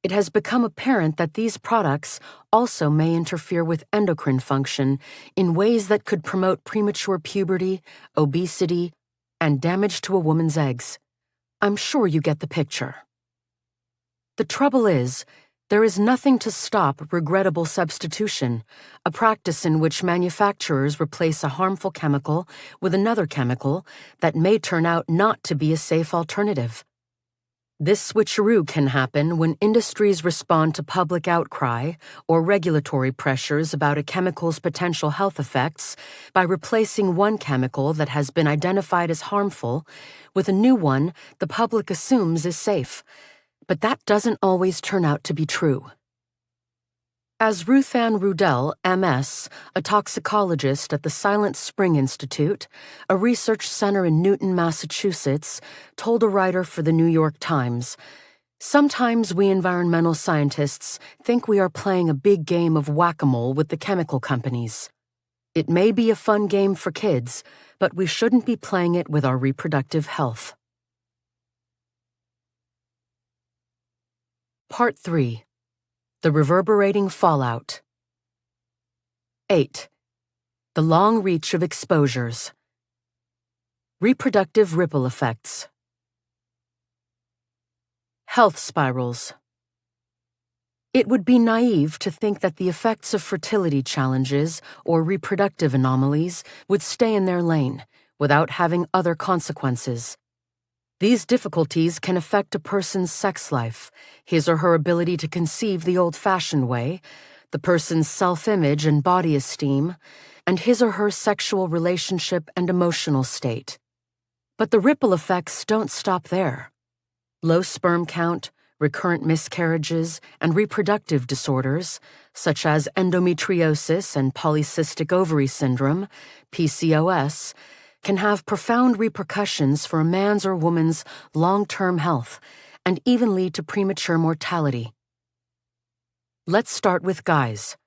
it has become apparent that these products also may interfere with endocrine function in ways that could promote premature puberty, obesity, and damage to a woman's eggs. I'm sure you get the picture. The trouble is, there is nothing to stop regrettable substitution, a practice in which manufacturers replace a harmful chemical with another chemical that may turn out not to be a safe alternative. This switcheroo can happen when industries respond to public outcry or regulatory pressures about a chemical's potential health effects by replacing one chemical that has been identified as harmful with a new one the public assumes is safe. But that doesn't always turn out to be true. As Ruth Ann Rudell, MS, a toxicologist at the Silent Spring Institute, a research center in Newton, Massachusetts, told a writer for the New York Times, "Sometimes we environmental scientists think we are playing a big game of whack-a-mole with the chemical companies. It may be a fun game for kids, but we shouldn't be playing it with our reproductive health." Part 3. The reverberating fallout. 8. The long reach of exposures. Reproductive ripple effects. Health spirals. It would be naive to think that the effects of fertility challenges or reproductive anomalies would stay in their lane without having other consequences. These difficulties can affect a person's sex life, his or her ability to conceive the old-fashioned way, the person's self-image and body esteem, and his or her sexual relationship and emotional state. But the ripple effects don't stop there. Low sperm count, recurrent miscarriages, and reproductive disorders, such as endometriosis and polycystic ovary syndrome, PCOS, can have profound repercussions for a man's or woman's long-term health and even lead to premature mortality. Let's start with guys.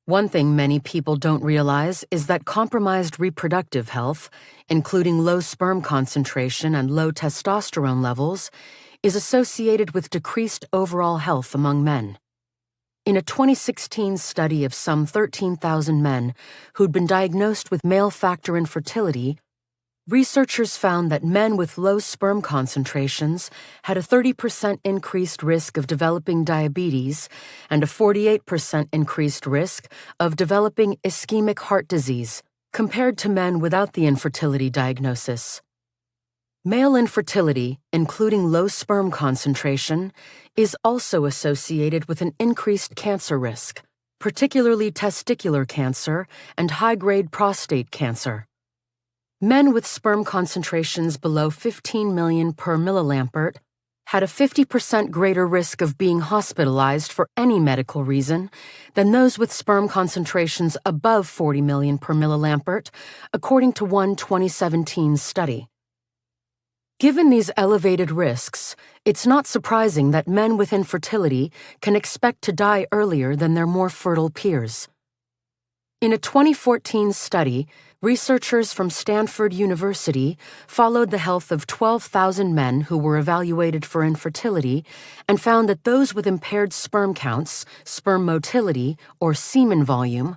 One thing many people don't realize is that compromised reproductive health, including low sperm concentration and low testosterone levels, is associated with decreased overall health among men. In a 2016 study of some 13,000 men who'd been diagnosed with male factor infertility, researchers found that men with low sperm concentrations had a 30% increased risk of developing diabetes and a 48% increased risk of developing ischemic heart disease compared to men without the infertility diagnosis. Male infertility, including low sperm concentration, is also associated with an increased cancer risk, particularly testicular cancer and high-grade prostate cancer. Men with sperm concentrations below 15 million per millilambert had a 50% greater risk of being hospitalized for any medical reason than those with sperm concentrations above 40 million per millilambert, according to one 2017 study. Given these elevated risks, it's not surprising that men with infertility can expect to die earlier than their more fertile peers. In a 2014 study, researchers from Stanford University followed the health of 12,000 men who were evaluated for infertility and found that those with impaired sperm counts, sperm motility, or semen volume,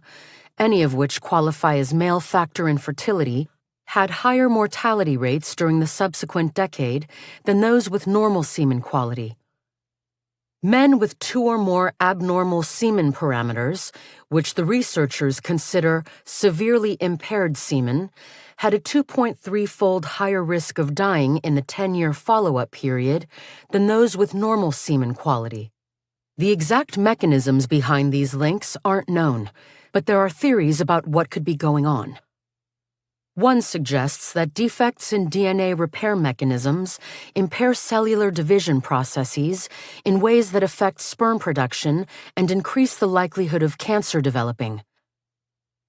any of which qualify as male factor infertility, had higher mortality rates during the subsequent decade than those with normal semen quality. Men with 2 or more abnormal semen parameters, which the researchers consider severely impaired semen, had a 2.3-fold higher risk of dying in the 10-year follow-up period than those with normal semen quality. The exact mechanisms behind these links aren't known, but there are theories about what could be going on. One suggests that defects in DNA repair mechanisms impair cellular division processes in ways that affect sperm production and increase the likelihood of cancer developing.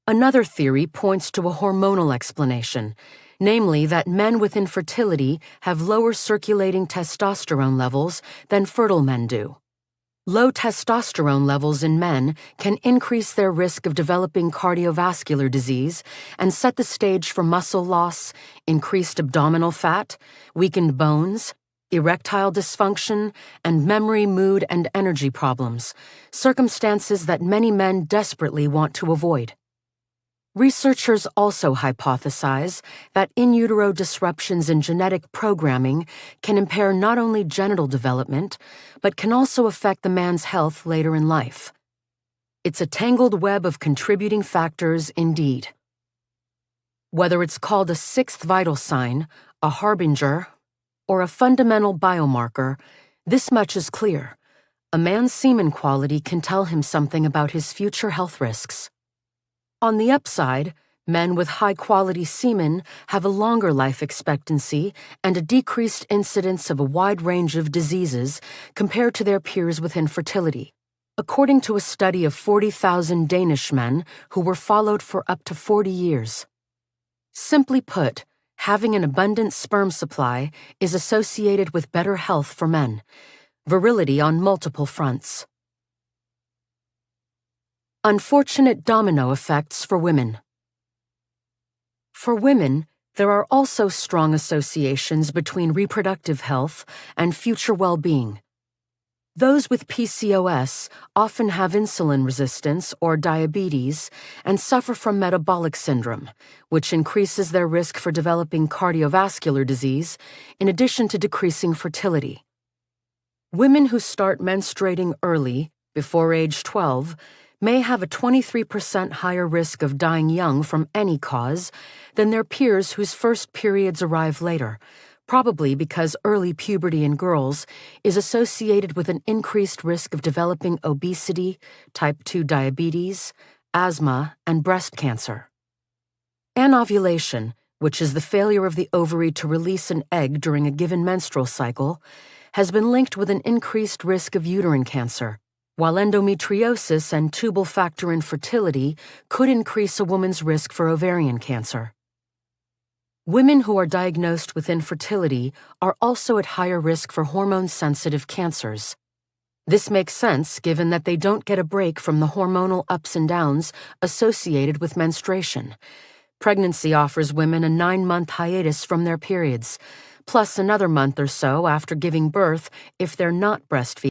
Another theory points to a hormonal explanation, namely that men with infertility have lower circulating testosterone levels than fertile men do. Low testosterone levels in men can increase their risk of developing cardiovascular disease and set the stage for muscle loss, increased abdominal fat, weakened bones, erectile dysfunction, and memory, mood, and energy problems, circumstances that many men desperately want to avoid. Researchers also hypothesize that in utero disruptions in genetic programming can impair not only genital development, but can also affect the man's health later in life. It's a tangled web of contributing factors indeed. Whether it's called a sixth vital sign, a harbinger, or a fundamental biomarker, this much is clear. A man's semen quality can tell him something about his future health risks. On the upside, men with high-quality semen have a longer life expectancy and a decreased incidence of a wide range of diseases compared to their peers with infertility, according to a study of 40,000 Danish men who were followed for up to 40 years. Simply put, having an abundant sperm supply is associated with better health for men, virility on multiple fronts. Unfortunate domino effects for women. For women, there are also strong associations between reproductive health and future well-being. Those with PCOS often have insulin resistance or diabetes and suffer from metabolic syndrome, which increases their risk for developing cardiovascular disease in addition to decreasing fertility. Women who start menstruating early, before age 12, may have a 23% higher risk of dying young from any cause than their peers whose first periods arrive later, probably because early puberty in girls is associated with an increased risk of developing obesity, type 2 diabetes, asthma, and breast cancer. Anovulation, which is the failure of the ovary to release an egg during a given menstrual cycle, has been linked with an increased risk of uterine cancer, while endometriosis and tubal factor infertility could increase a woman's risk for ovarian cancer. Women who are diagnosed with infertility are also at higher risk for hormone-sensitive cancers. This makes sense given that they don't get a break from the hormonal ups and downs associated with menstruation. Pregnancy offers women a 9-month hiatus from their periods, plus another month or so after giving birth if they're not breastfeeding.